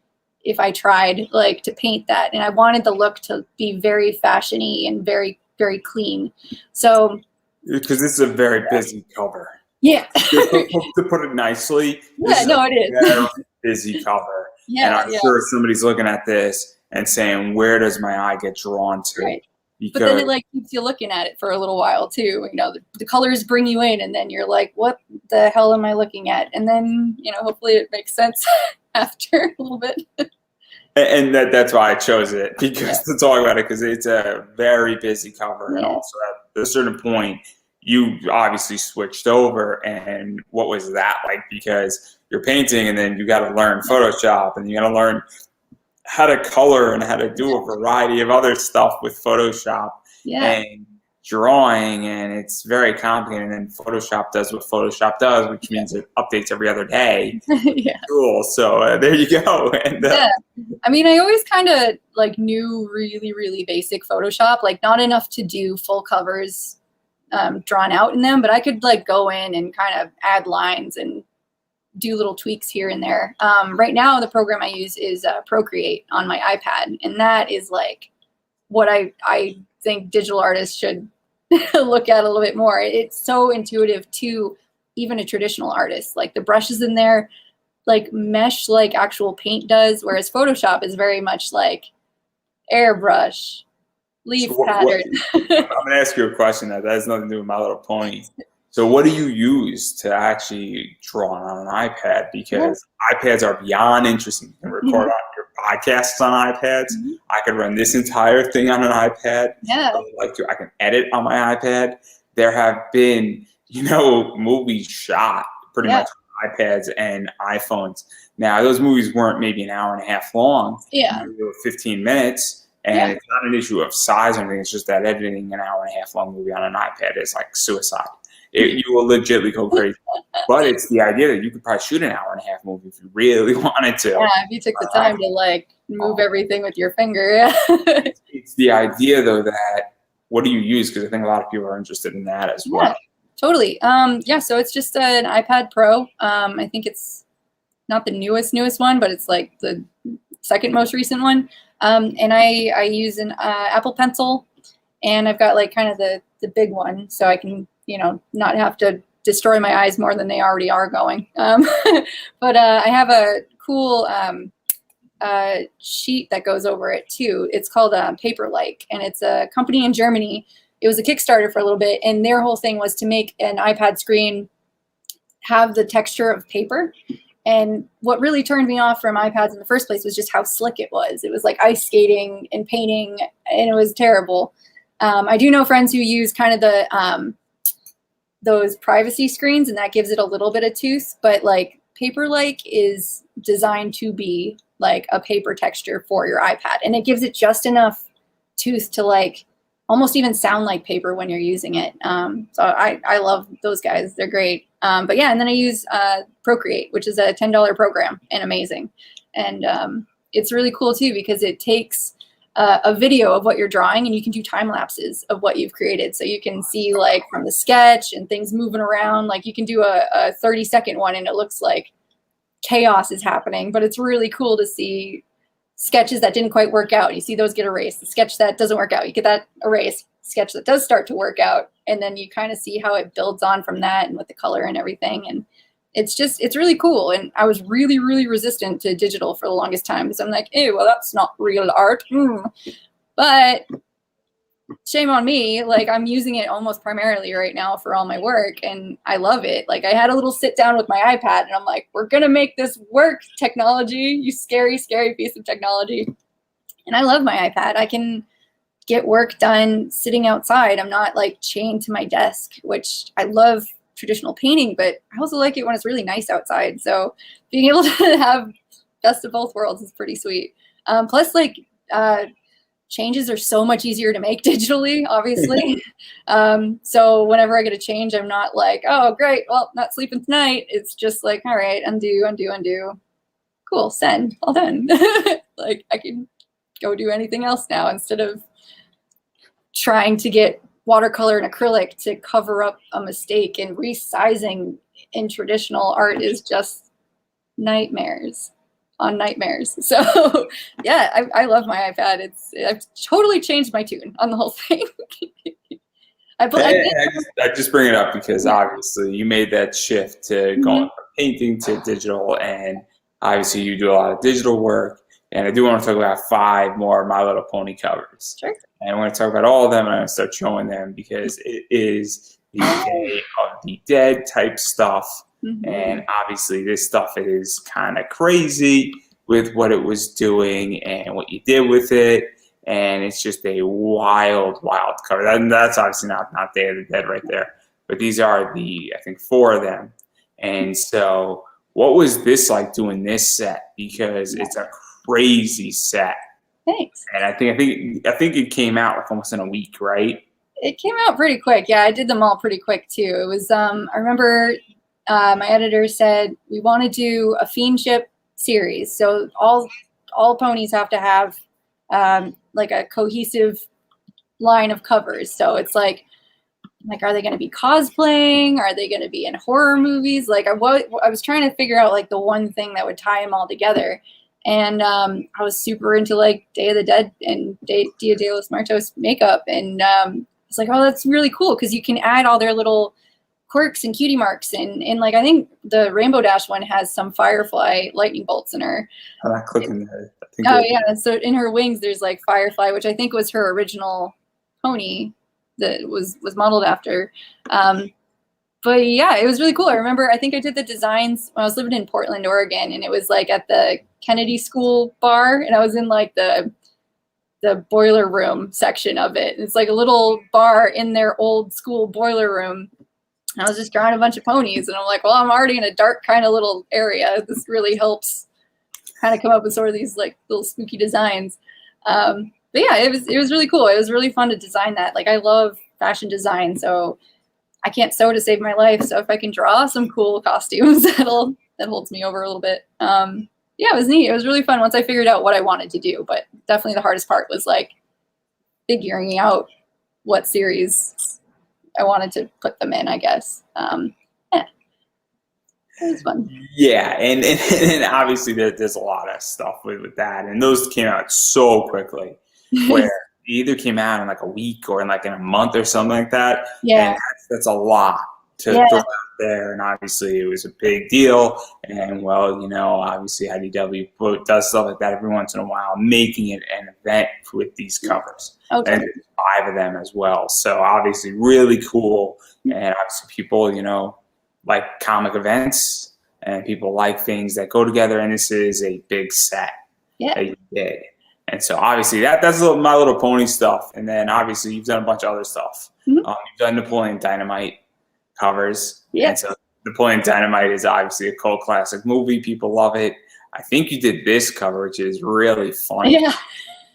if I tried like to paint that. And I wanted the look to be very fashion-y and very, very clean. So because this is a very busy cover. Yeah. To put it nicely. Yeah, no, it is. Very busy cover. Yeah, and I'm sure somebody's looking at this and saying, where does my eye get drawn to? Right. But then it like keeps you looking at it for a little while too. The colors bring you in and then you're like, what the hell am I looking at? And then, hopefully it makes sense after a little bit. And that's why I chose it, because to talk about it, because it's a very busy cover. Yeah. And also at a certain point, you obviously switched over, and what was that like? Because you're painting and then you got to learn Photoshop and you got to learn how to color and how to do a variety of other stuff with Photoshop. Yeah. And drawing, and it's very complicated. And then Photoshop does what Photoshop does, which means it updates every other day. Yeah. Cool. So there you go. And yeah. I mean, I always kind of like knew really, really basic Photoshop, like not enough to do full covers drawn out in them, but I could like go in and kind of add lines and do little tweaks here and there. Right now, the program I use is Procreate on my iPad, and that is like what I think digital artists should look at a little bit more. It's so intuitive to even a traditional artist. Like the brushes in there, like mesh like actual paint does, whereas Photoshop is very much like airbrush, leaf pattern. I'm going to ask you a question that has nothing to do with My Little Pony. So what do you use to actually draw on an iPad? Because iPads are beyond interesting. You can record on your podcasts on iPads. I could run this entire thing on an iPad. Yeah. I can edit on my iPad. There have been, movies shot pretty much on iPads and iPhones. Now, those movies weren't maybe an hour and a half long. Yeah. They were 15 minutes. And it's not an issue of size or anything. It's just that editing an hour and a half long movie on an iPad is like suicide. You will legitimately go crazy. But it's the idea that you could probably shoot an hour and a half movie if you really wanted to. Yeah, if you took the time to like move everything with your finger. Yeah. It's the idea though that what do you use? Because I think a lot of people are interested in that as well. Totally. So it's just an iPad Pro. I think it's not the newest one, but it's like the second most recent one. And I use an Apple Pencil, and I've got like kind of the big one, so I can not have to destroy my eyes more than they already are going. But I have a cool sheet that goes over it too. It's called Paper-like, and it's a company in Germany. It was a Kickstarter for a little bit, and their whole thing was to make an iPad screen have the texture of paper. And what really turned me off from iPads in the first place was just how slick it was. It was like ice skating and painting, and it was terrible. I do know friends who use kind of the those privacy screens, and that gives it a little bit of tooth, but like Paper-like is designed to be like a paper texture for your iPad, and it gives it just enough tooth to like almost even sound like paper when you're using it. So I love those guys. They're great. But yeah, and then I use Procreate, which is a $10 program and amazing. And it's really cool too, because it takes a video of what you're drawing, and you can do time lapses of what you've created. So you can see like from the sketch and things moving around, like you can do a 30-second one and it looks like chaos is happening, but it's really cool to see sketches that didn't quite work out. You see those get erased. The sketch that doesn't work out, you get that erased. Sketch that does start to work out, and then you kind of see how it builds on from that, and with the color and everything. And it's really cool. And I was really, really resistant to digital for the longest time, because I'm like, hey, well, that's not real art. But shame on me. Like, I'm using it almost primarily right now for all my work, and I love it. Like, I had a little sit down with my iPad, and I'm like, we're gonna make this work, technology, you scary, scary piece of technology. And I love my iPad. I can get work done sitting outside. I'm not like chained to my desk, which I love traditional painting, but I also like it when it's really nice outside. So being able to have best of both worlds is pretty sweet. Plus, like, changes are so much easier to make digitally, obviously. So whenever I get a change, I'm not like, oh, great, well, not sleeping tonight. It's just like, all right, undo, undo, undo. Cool, send, all done. Like, I can go do anything else now instead of trying to get watercolor and acrylic to cover up a mistake, and resizing in traditional art is just nightmares on nightmares. So yeah, I love my iPad. I've totally changed my tune on the whole thing. I just bring it up because obviously you made that shift to going from painting to digital, and obviously you do a lot of digital work. And I do want to talk about 5 more My Little Pony covers. Sure. And I want to talk about all of them, and I'm going to start showing them because it is the Day of the Dead type stuff. And obviously this stuff, it is kind of crazy with what it was doing and what you did with it. And it's just a wild, wild cover. That's obviously not Day of the Dead right there. But these are I think 4 of them. And so what was this like doing this set? Because it's a crazy set. Thanks. And I think it came out like almost in a week, right? It came out pretty quick. Yeah, I did them all pretty quick too. It was I remember my editor said we want to do a fiendship series, so all ponies have to have like a cohesive line of covers. So it's like, are they going to be cosplaying? Are they going to be in horror movies? Like I was trying to figure out like the one thing that would tie them all together. And I was super into like Day of the Dead and Dia de los Muertos makeup. And it's like, oh, that's really cool because you can add all their little quirks and cutie marks. And like, I think the Rainbow Dash one has some firefly lightning bolts in her. I'm not clicking there. Oh, yeah. So in her wings, there's like firefly, which I think was her original pony that was modeled after. But yeah, it was really cool. I remember, I think I did the designs when I was living in Portland, Oregon, and it was like at the Kennedy School bar, and I was in like the boiler room section of it. It's like a little bar in their old school boiler room. And I was just drawing a bunch of ponies, and I'm like, well, I'm already in a dark kind of little area. This really helps kind of come up with sort of these like little spooky designs. But yeah, it was really cool. It was really fun to design that. Like I love fashion design, so I can't sew to save my life. So if I can draw some cool costumes, that holds me over a little bit. Yeah, it was neat. It was really fun once I figured out what I wanted to do. But definitely the hardest part was like figuring out what series I wanted to put them in, I guess. Yeah, it was fun. Yeah, and obviously there's a lot of stuff with that, and those came out so quickly, where they either came out in like a week or in a month or something like that. Yeah, and that's a lot to throw out there, and obviously it was a big deal. And well, obviously IDW does stuff like that every once in a while, making it an event with these covers. Okay. And there's 5 of them as well. So obviously really cool, and obviously people like comic events, and people like things that go together, and this is a big set that you did. And so obviously that's My Little Pony stuff, and then obviously you've done a bunch of other stuff. Mm-hmm. You've done Napoleon Dynamite covers, yeah. And so Napoleon Dynamite is obviously a cult classic movie. People love it. I think you did this cover, which is really funny. Yeah.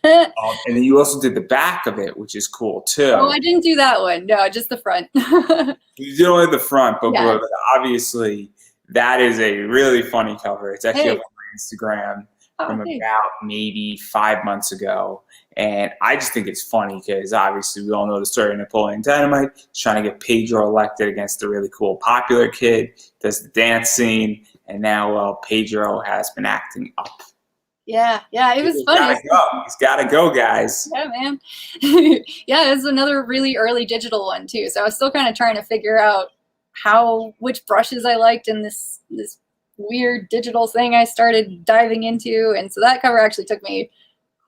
And then you also did the back of it, which is cool too. Oh, I didn't do that one. No, just the front. You did only the front, but Yeah. obviously that is a really funny cover. It's actually up on my Instagram from about maybe 5 months ago. And I just think it's funny because obviously we all know the story of Napoleon Dynamite. He's trying to get Pedro elected against a really cool popular kid, does the dance scene, and now Pedro has been acting up. Yeah, it was funny. He's gotta go, guys. Yeah, man. Yeah, it was another really early digital one too. So I was still kind of trying to figure out which brushes I liked in this weird digital thing I started diving into. And so that cover actually took me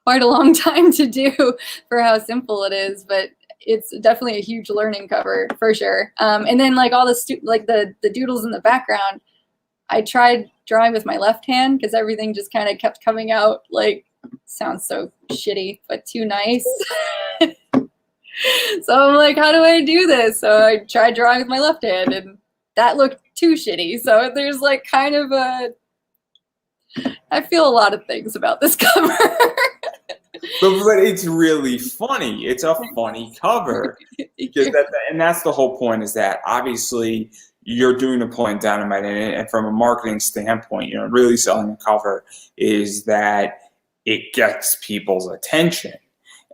quite a long time to do for how simple it is, but it's definitely a huge learning cover for sure. And then like all the doodles in the background, I tried drawing with my left hand because everything just kind of kept coming out like, sounds so shitty, but too nice. So I'm like, how do I do this? So I tried drawing with my left hand, and that looked too shitty. So there's like kind of I feel a lot of things about this cover. But it's really funny. It's a funny cover. Because that's the whole point, is that obviously you're doing Napoleon Dynamite, and from a marketing standpoint, really selling a cover is that it gets people's attention.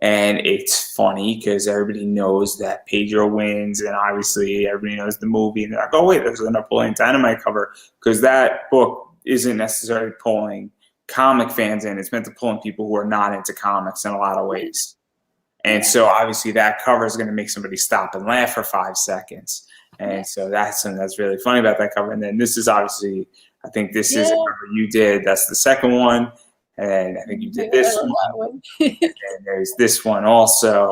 And it's funny because everybody knows that Pedro wins, and obviously everybody knows the movie, and they're like, oh, wait, there's a Napoleon Dynamite cover, because that book isn't necessarily pulling comic fans in. It's meant to pull in people who are not into comics in a lot of ways. And so obviously that cover is going to make somebody stop and laugh for 5 seconds. And so that's something that's really funny about that cover. And then this is obviously, I think this is a cover you did. That's the second one. And I think you did this one. And there's this one also.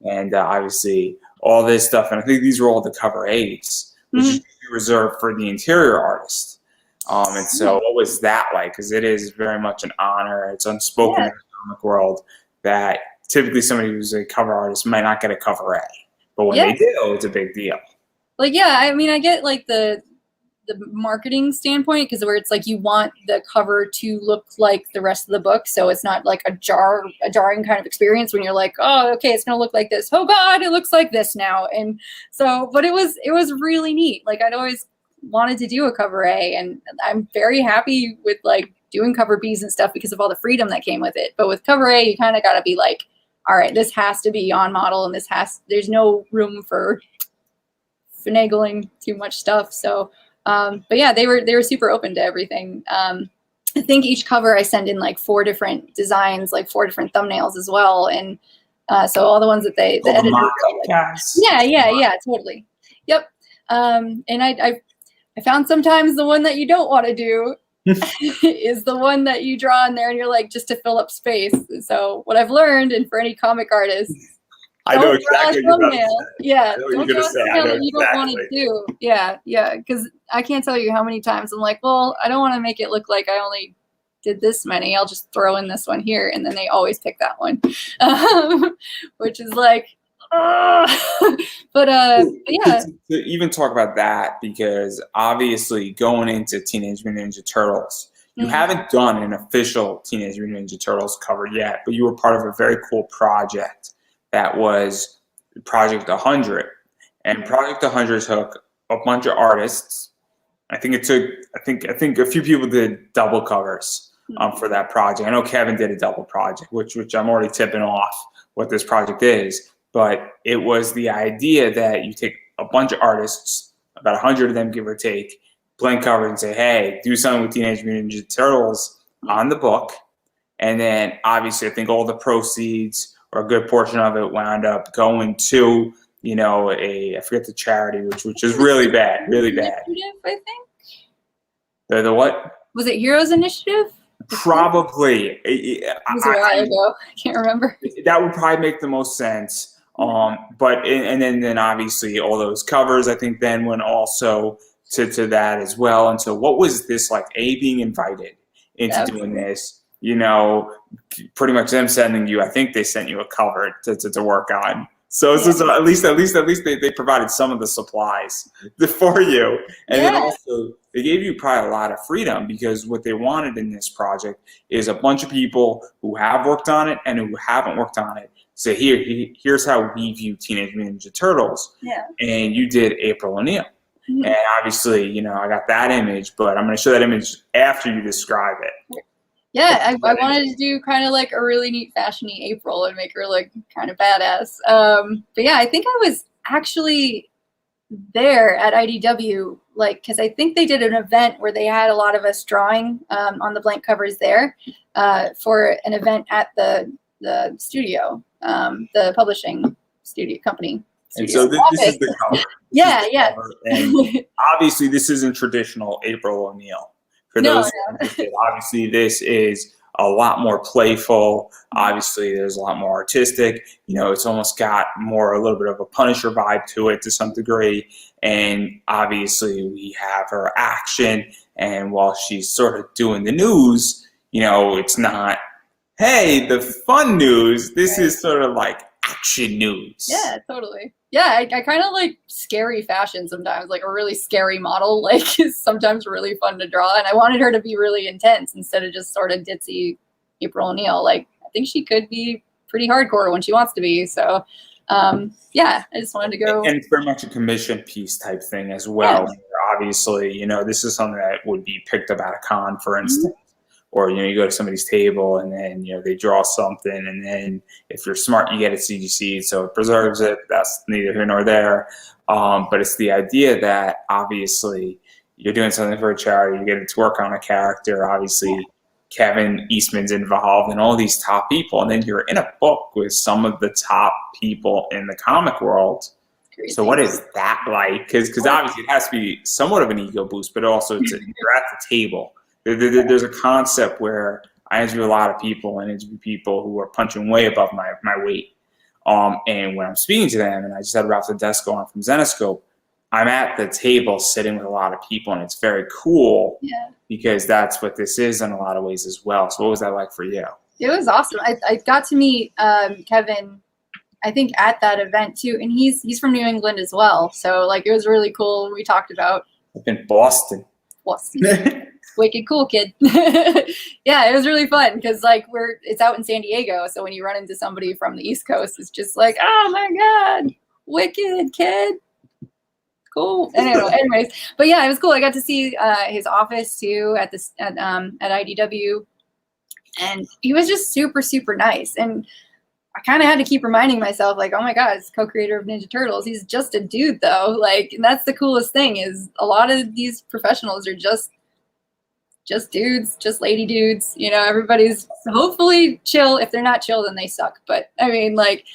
And obviously all this stuff. And I think these were all the cover aids, which is reserved for the interior artist. And so what was that like? Because it is very much an honor. It's unspoken in the comic world that typically somebody who's a cover artist might not get a cover A. But when they do, it's a big deal. Like, yeah, I mean, I get like the the marketing standpoint, because where it's like you want the cover to look like the rest of the book, so it's not like a jarring kind of experience when you're like, oh, okay, it's gonna look like this. Oh God, it looks like this now. And so, but it was really neat. Like I'd always wanted to do a cover A, and I'm very happy with like doing cover Bs and stuff because of all the freedom that came with it. But with cover A, you kind of got to be like, all right, this has to be on model, and there's no room for finagling too much stuff. So, but yeah, they were super open to everything. I think each cover I send in like 4 different designs, like 4 different thumbnails as well. And so all the ones that the editors, yeah, totally. Yep. And I found sometimes the one that you don't want to do is the one that you draw in there and you're like, just to fill up space. So what I've learned, and for any comic artists, I know exactly what you're going to say. Yeah, don't draw a thumbnail that you don't want to do. Yeah, because I can't tell you how many times I'm like, well, I don't want to make it look like I only did this many. I'll just throw in this one here, and then they always pick that one, which is like, but yeah. To even talk about that, because obviously going into Teenage Mutant Ninja Turtles, you haven't done an official Teenage Mutant Ninja Turtles cover yet, but you were part of a very cool project that was Project 100. And Project 100 took a bunch of artists. I think a few people did double covers for that project. I know Kevin did a double project, which I'm already tipping off what this project is. But it was the idea that you take a bunch of artists, about 100 of them, give or take, blank cover, and say, hey, do something with Teenage Mutant Ninja Turtles on the book. And then obviously I think all the proceeds, or a good portion of it, wound up going to, I forget the charity, which is really bad, really bad. Initiative, I think. The what? Was it Heroes Initiative? Probably. It was a while ago. I can't remember. That would probably make the most sense. But then obviously all those covers, I think, then went also to that as well. And so what was this like? Being invited into doing this, pretty much them sending you, I think they sent you a cover to work on. So at least they provided some of the supplies for you. And then also they gave you probably a lot of freedom, because what they wanted in this project is a bunch of people who have worked on it and who haven't worked on it. So here's how we view Teenage Mutant Ninja Turtles. Yeah. And you did April O'Neil. Mm-hmm. And obviously, I got that image, but I'm going to show that image after you describe it. Yeah, I wanted to do kind of like a really neat fashion-y April and make her look kind of badass. But yeah, I think I was actually there at IDW, because I think they did an event where they had a lot of us drawing on the blank covers there for an event at the studio, the publishing studio company. And so this is the cover. Yeah. Cover. And obviously this isn't traditional April O'Neil. For those who understand, obviously this is a lot more playful. Obviously there's a lot more artistic. It's almost got a little bit of a Punisher vibe to it to some degree. And obviously we have her action. And while she's sort of doing the news, it's not, hey, the fun news. This is sort of like action news. Yeah, totally. Yeah, I kind of like scary fashion sometimes, like a really scary model, is sometimes really fun to draw. And I wanted her to be really intense instead of just sort of ditzy April O'Neil. I think she could be pretty hardcore when she wants to be. So, yeah, I just wanted to go. And it's very much a commission piece type thing as well. Yeah. Obviously, this is something that would be picked up at a con, for instance. Or, you go to somebody's table and then, they draw something, and then if you're smart, you get it CGC'd, so it preserves it. That's neither here nor there. But it's the idea that obviously you're doing something for a charity, you're getting to work on a character. Obviously, Kevin Eastman's involved and all these top people, and then you're in a book with some of the top people in the comic world. Crazy. So what is that like? Because obviously it has to be somewhat of an ego boost, but also you're at the table. There's a concept where I interview a lot of people and interview people who are punching way above my weight. And when I'm speaking to them, and I just had Ralph Tedesco on from Zenoscope, I'm at the table sitting with a lot of people, and it's very cool because that's what this is in a lot of ways as well. So what was that like for you? It was awesome. I got to meet Kevin, I think, at that event too. And he's from New England as well. So it was really cool. We talked about Up in Boston. Wicked cool, kid. Yeah, it was really fun because like it's out in San Diego, so when you run into somebody from the East Coast, it's just like, oh my god, wicked kid. Cool. Anyways, but yeah, it was cool. I got to see his office too at IDW, and he was just super, super nice. And I kind of had to keep reminding myself, like, oh my god, it's co-creator of Ninja Turtles. He's just a dude, though. Like, and that's the coolest thing is a lot of these professionals are just dudes, just lady dudes. You know, everybody's hopefully chill. If they're not chill, then they suck. But I mean, like,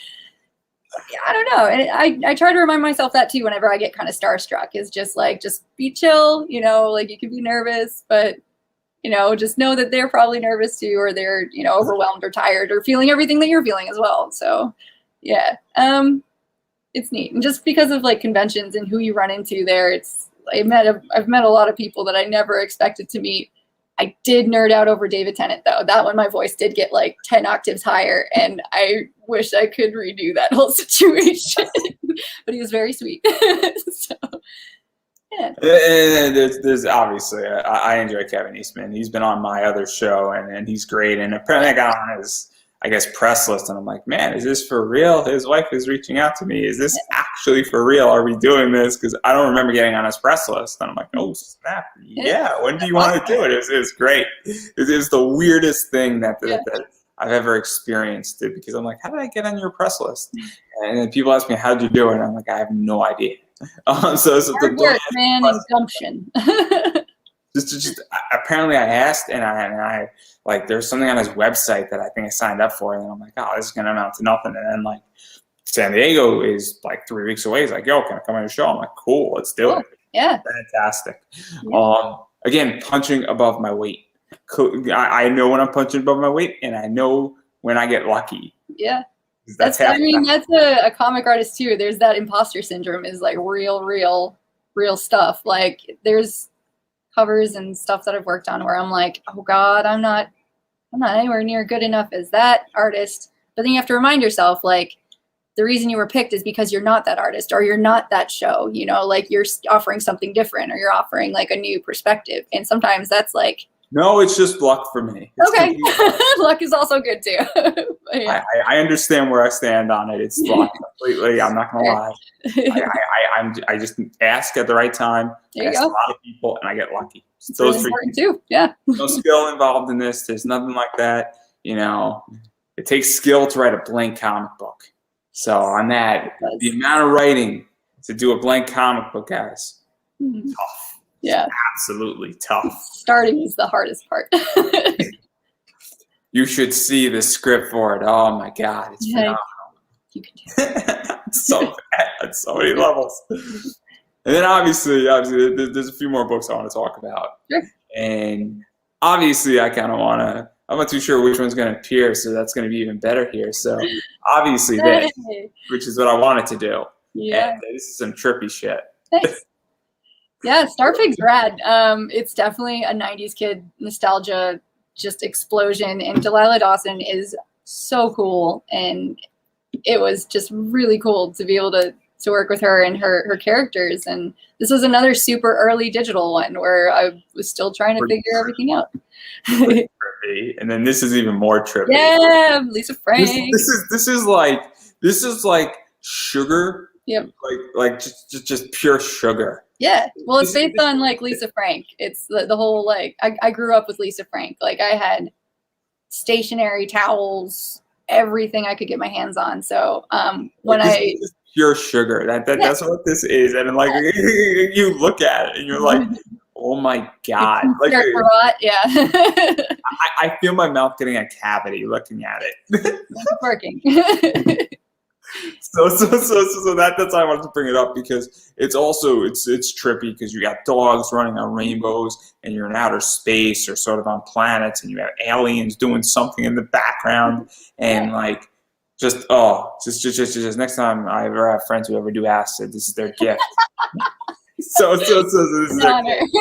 I don't know. And I try to remind myself that too whenever I get kind of starstruck. Is just like, just be chill. You know, like you can be nervous, but you know, just know that they're probably nervous too, or they're, you know, overwhelmed or tired or feeling everything that you're feeling as well. So yeah, it's neat. And just because of like conventions and who you run into there, I've met a lot of people that I never expected to meet. I did nerd out over David Tennant though. That one, my voice did get like 10 octaves higher, and I wish I could redo that whole situation, but he was very sweet. So. Yeah. And there's obviously, I enjoy Kevin Eastman. He's been on my other show, and he's great. And apparently I got on his, I guess, press list, and I'm like, man, is this for real? His wife is reaching out to me. Is this actually for real? Are we doing this? Because I don't remember getting on his press list. And I'm like, oh, snap. Yeah, when do you want to do it? It was great. It was the weirdest thing that I've ever experienced it, because I'm like, how did I get on your press list? And then people ask me, how'd you do it? And I'm like, I have no idea. So hard work, man, and gumption. just apparently I asked, and I like there's something on his website that I think I signed up for, and then I'm like, oh, this is gonna amount to nothing. And then like San Diego is like 3 weeks away. He's like, yo, can I come on your show? I'm like, cool, let's do it. Yeah, fantastic. Yeah. Again, punching above my weight. I know when I'm punching above my weight, and I know when I get lucky. Yeah. That's a comic artist too. There's that imposter syndrome is like real stuff. Like there's covers and stuff that I've worked on where I'm like, oh God, I'm not anywhere near good enough as that artist. But then you have to remind yourself, like, the reason you were picked is because you're not that artist, or you're not that show, you know, like you're offering something different, or you're offering like a new perspective. And sometimes that's like, no, it's just luck for me. Okay. Luck is also good too. Yeah. I understand where I stand on it. It's luck completely. I'm not gonna lie. I just ask at the right time. I ask a lot of people, and I get lucky. It's those really important too. Yeah. No skill involved in this. There's nothing like that. You know, it takes skill to write a blank comic book. So on that, the amount of writing to do a blank comic book, guys, tough. Yeah. Absolutely tough. Starting is the hardest part. You should see the script for it. Oh my God, it's phenomenal. You can do it. It's so bad at so many levels. And then obviously, there's a few more books I want to talk about. Sure. And obviously, I kind of want to. I'm not too sure which one's going to appear, so that's going to be even better here. So obviously, this, which is what I wanted to do. Yeah. And this is some trippy shit. Thanks. Yeah, Starpig's rad. It's definitely a 90s kid nostalgia just explosion. And Delilah Dawson is so cool. And it was just really cool to be able to work with her and her characters. And this was another super early digital one where I was still trying to figure everything out. Trippy. And then this is even more trippy. Yeah, Lisa Frank. This is like sugar. Yep. Like just pure sugar. Yeah. Well, it's based on like Lisa Frank. It's the whole like I grew up with Lisa Frank. Like I had stationery, towels, everything I could get my hands on. So when this pure sugar. That's what this is. And like you look at it and you're like, oh my God. Like, yeah. I feel my mouth getting a cavity looking at it. It's working. So that's why I wanted to bring it up, because it's also it's trippy because you got dogs running on rainbows and you're in outer space or sort of on planets, and you have aliens doing something in the background, and like just next time I ever have friends who ever do acid, this is their gift. So this is their gift.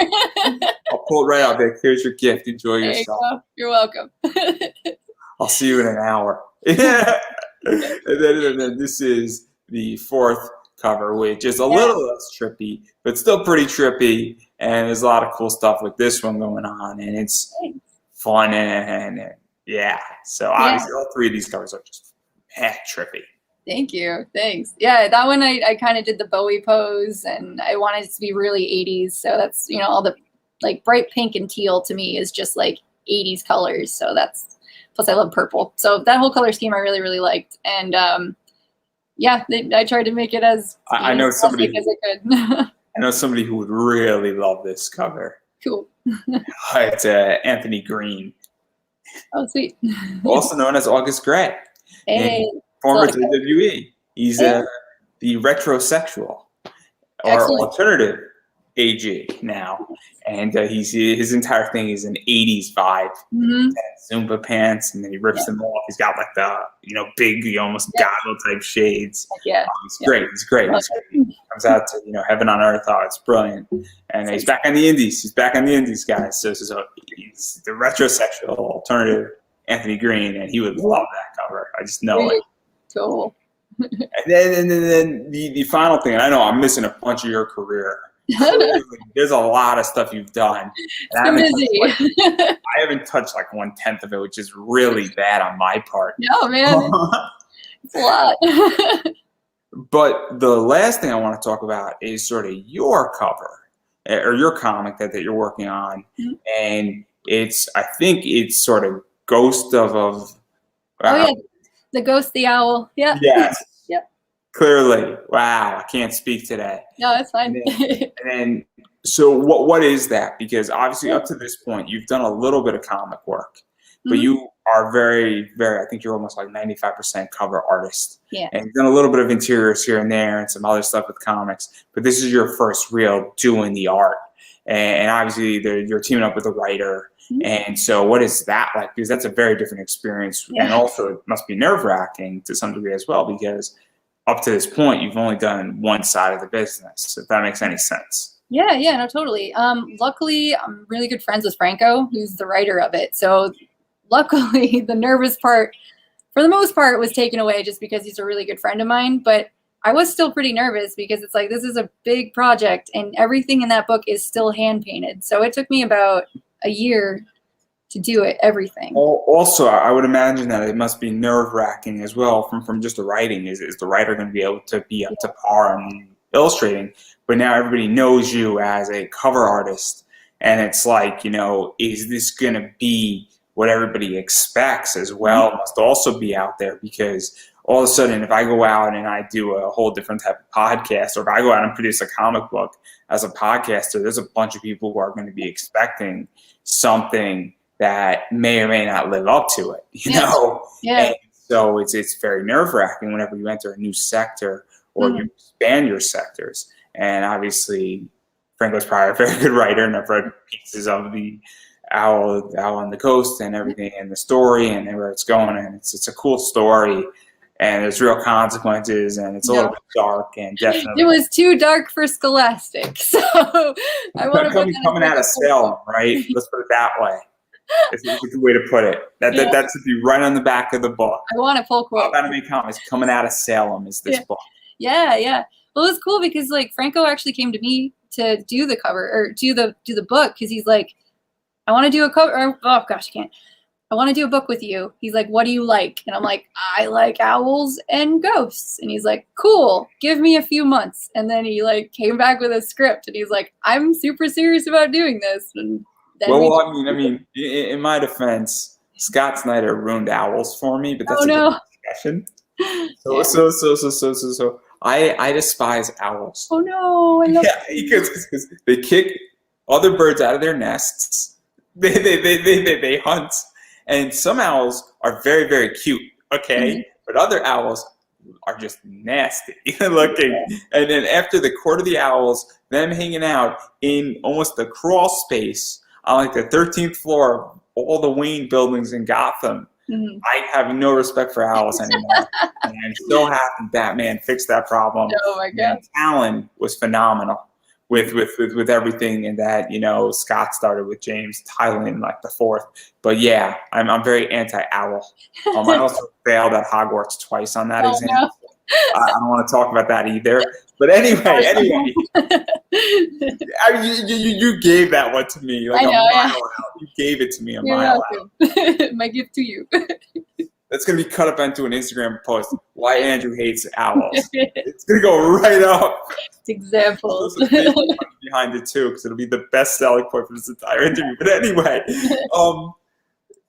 I'll pull it right out there. Here's your gift. Enjoy yourself. You're welcome. I'll see you in an hour. Yeah. And then this is the fourth cover, which is a little less trippy, but still pretty trippy. And there's a lot of cool stuff with this one going on, and it's fun and yeah. So obviously, all three of these covers are just trippy. Thank you. Thanks. Yeah, that one I kind of did the Bowie pose, and I wanted it to be really 80s. So that's, you know, all the like bright pink and teal to me is just like 80s colors. So that's, plus I love purple. So that whole color scheme I really, really liked. And I tried to make it as I know somebody as I could. I know somebody who would really love this cover. Cool. It's Anthony Green. Oh, sweet. Also known as August Gray. Hey. Former WWE. He's the retrosexual or alternative AG now. And his entire thing is an 80s vibe. Zumba pants, and then he rips them off. He's got like the, you know, big, almost goggle type shades. He's great. He's great. He comes out to, you know, heaven on earth. Oh, it's brilliant. And he's back on the indies. He's back on the indies, guys. So he's the retrosexual alternative Anthony Green, and he would love that cover. I just know it. Cool. And then the final thing, and I know I'm missing a bunch of your career. There's a lot of stuff you've done. And I haven't touched like 1/10 of it, which is really bad on my part. No, man. It's a lot. But the last thing I want to talk about is sort of your cover or your comic that you're working on. And I think it's sort of Ghost of the Ghost, the Owl. Yeah. Yes. Clearly. Wow. I can't speak today. No, it's fine. So what is that? Because obviously up to this point, you've done a little bit of comic work, but you are very, very, I think you're almost like 95% cover artist. Yeah. And you've done a little bit of interiors here and there and some other stuff with comics, but this is your first real doing the art. And obviously you're teaming up with a writer. And so what is that like? Because that's a very different experience. And also it must be nerve-wracking to some degree as well, because up to this point, you've only done one side of the business, if that makes any sense. Yeah, no, totally. Luckily, I'm really good friends with Franco, who's the writer of it. So luckily, the nervous part, for the most part, was taken away just because he's a really good friend of mine. But I was still pretty nervous because it's like, this is a big project, and everything in that book is still hand-painted. So it took me about a year to do it, everything. Also, I would imagine that it must be nerve-wracking as well from just the writing. Is the writer going to be able to be up to par on illustrating? But now everybody knows you as a cover artist, and it's like, you know, is this going to be what everybody expects as well? It must also be out there, because all of a sudden, if I go out and I do a whole different type of podcast, or if I go out and produce a comic book as a podcaster, there's a bunch of people who are going to be expecting something that may or may not live up to it, you know? Yeah. And so it's very nerve-wracking whenever you enter a new sector or you expand your sectors. And obviously, Franco's probably a very good writer, and I've read pieces of the Owl on the Coast and everything, and the story and where it's going. And it's a cool story, and there's real consequences, and it's a little bit dark, and definitely. It was too dark for Scholastic, so I want to coming out of Salem, right? Let's put it that way. It's a good way to put it. That should be right on the back of the book. I want a full quote. Anime Comics coming out of Salem is this book. Yeah. Well, it was cool because like Franco actually came to me to do the cover or do the book, because he's like, I want to do a cover. Oh gosh, I can't. I want to do a book with you. He's like, what do you like? And I'm like, I like owls and ghosts. And he's like, cool, give me a few months. And then he like came back with a script, and he's like, I'm super serious about doing this. And then I mean, in my defense, Scott Snyder ruined owls for me, but that's a different discussion. So I despise owls. Oh no, I love because they kick other birds out of their nests. They hunt, and some owls are very, very cute. Okay, but other owls are just nasty looking. And then after the Court of the Owls, them hanging out in almost the crawl space on like the 13th floor of all the Wayne buildings in Gotham. I have no respect for owls anymore. And I'm so happy Batman fixed that problem. Oh my God. And Alan was phenomenal with everything, and that, you know, Scott started with James Tylan like the fourth. But yeah, I'm very anti-owl. I also failed at Hogwarts twice on that exam. I don't want to talk about that either. But anyway, you gave that one to me like I know, a mile yeah. out. You gave it to me a You're mile out. welcome. My gift to you. That's going to be cut up into an Instagram post. Why Andrew hates owls. It's going to go right up. Examples. There's a big one behind it too, because it'll be the best selling point for this entire interview. But anyway,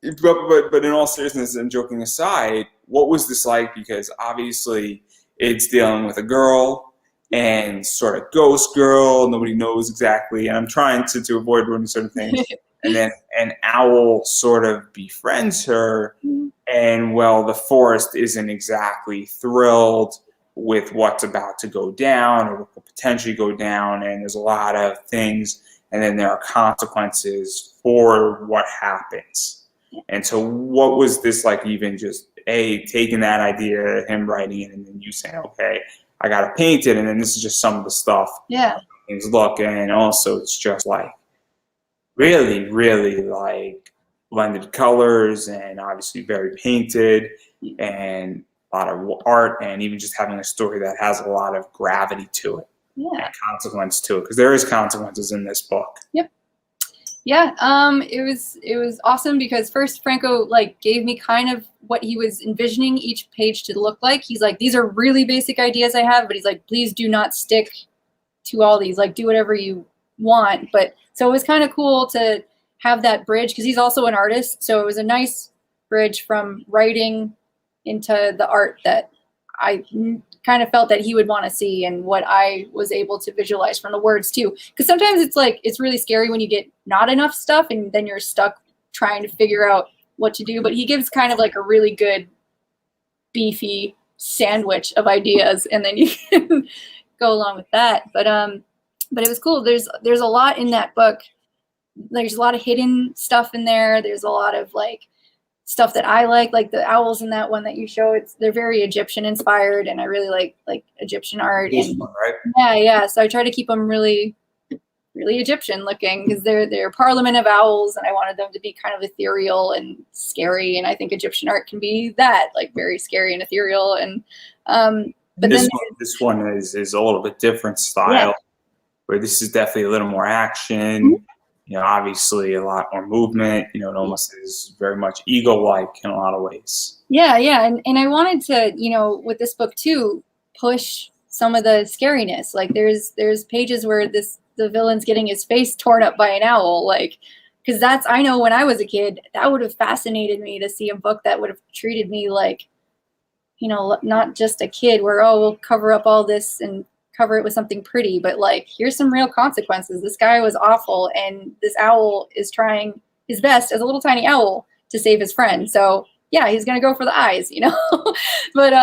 but in all seriousness and joking aside, what was this like? Because obviously it's dealing with a girl and sort of ghost girl. Nobody knows exactly. And I'm trying to avoid ruining certain things. And then an owl sort of befriends her. And, well, the forest isn't exactly thrilled with what's about to go down or what could potentially go down. And there's a lot of things. And then there are consequences for what happens. And so what was this like, even just, taking that idea, him writing it, and then you saying, okay, I got to paint it. And then this is just some of the stuff. Yeah. Things look. And also it's just like really, really like blended colors and obviously very painted and a lot of art and even just having a story that has a lot of gravity to it and consequence to it, because there is consequences in this book. Yep. Yeah, it was awesome because first Franco like gave me kind of what he was envisioning each page to look like. He's like, these are really basic ideas I have, but he's like, please do not stick to all these. Like, do whatever you want. But so it was kind of cool to have that bridge because he's also an artist. So it was a nice bridge from writing into the art that I kind of felt that he would want to see and what I was able to visualize from the words too. Because sometimes it's like, it's really scary when you get not enough stuff and then you're stuck trying to figure out what to do. But he gives kind of like a really good beefy sandwich of ideas and then you can go along with that. But it was cool. There's a lot in that book. There's a lot of hidden stuff in there. There's a lot of like stuff that I like the owls in that one that you show. They're very Egyptian inspired, and I really like Egyptian art. And One, right? Yeah. So I try to keep them really, really Egyptian looking because they're Parliament of owls, and I wanted them to be kind of ethereal and scary. And I think Egyptian art can be that, like very scary and ethereal. And but this one is a little bit different style, where this is definitely a little more action. You know, obviously a lot more movement. You know, it almost is very much ego-like in a lot of ways. Yeah. And I wanted to, you know, with this book too, push some of the scariness. Like there's pages where the villain's getting his face torn up by an owl, like, because I know when I was a kid, that would have fascinated me to see a book that would have treated me like, you know, not just a kid where, we'll cover up all this and cover it with something pretty, but like, here's some real consequences. This guy was awful, and this owl is trying his best as a little tiny owl to save his friend. So yeah, he's gonna go for the eyes, you know. But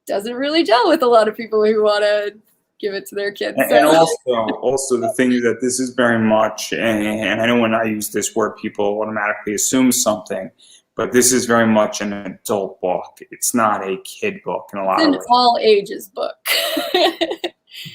doesn't really gel with a lot of people who want to give it to their kids. And also the thing is that this is very much, and I know when I use this word, people automatically assume something, but this is very much an adult book. It's not a kid book in a lot of ways. It's an all ages book.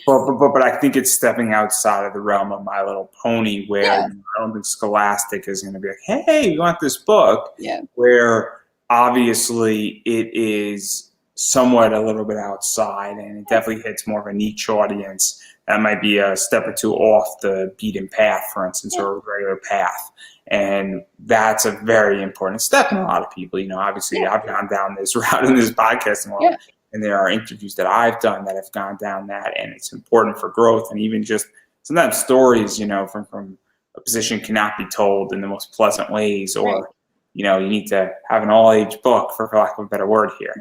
But I think it's stepping outside of the realm of My Little Pony, where I don't think Scholastic is going to be like, hey, you want this book? Yeah. Where obviously it is somewhat a little bit outside, and it definitely hits more of a niche audience that might be a step or two off the beaten path, for instance, or a regular path. And that's a very important step in a lot of people. You know, obviously I've gone down this route in this podcasting world, and there are interviews that I've done that have gone down that, and it's important for growth. And even just sometimes stories, you know, from a position cannot be told in the most pleasant ways, or, you know, you need to have an all-age book, for lack of a better word here.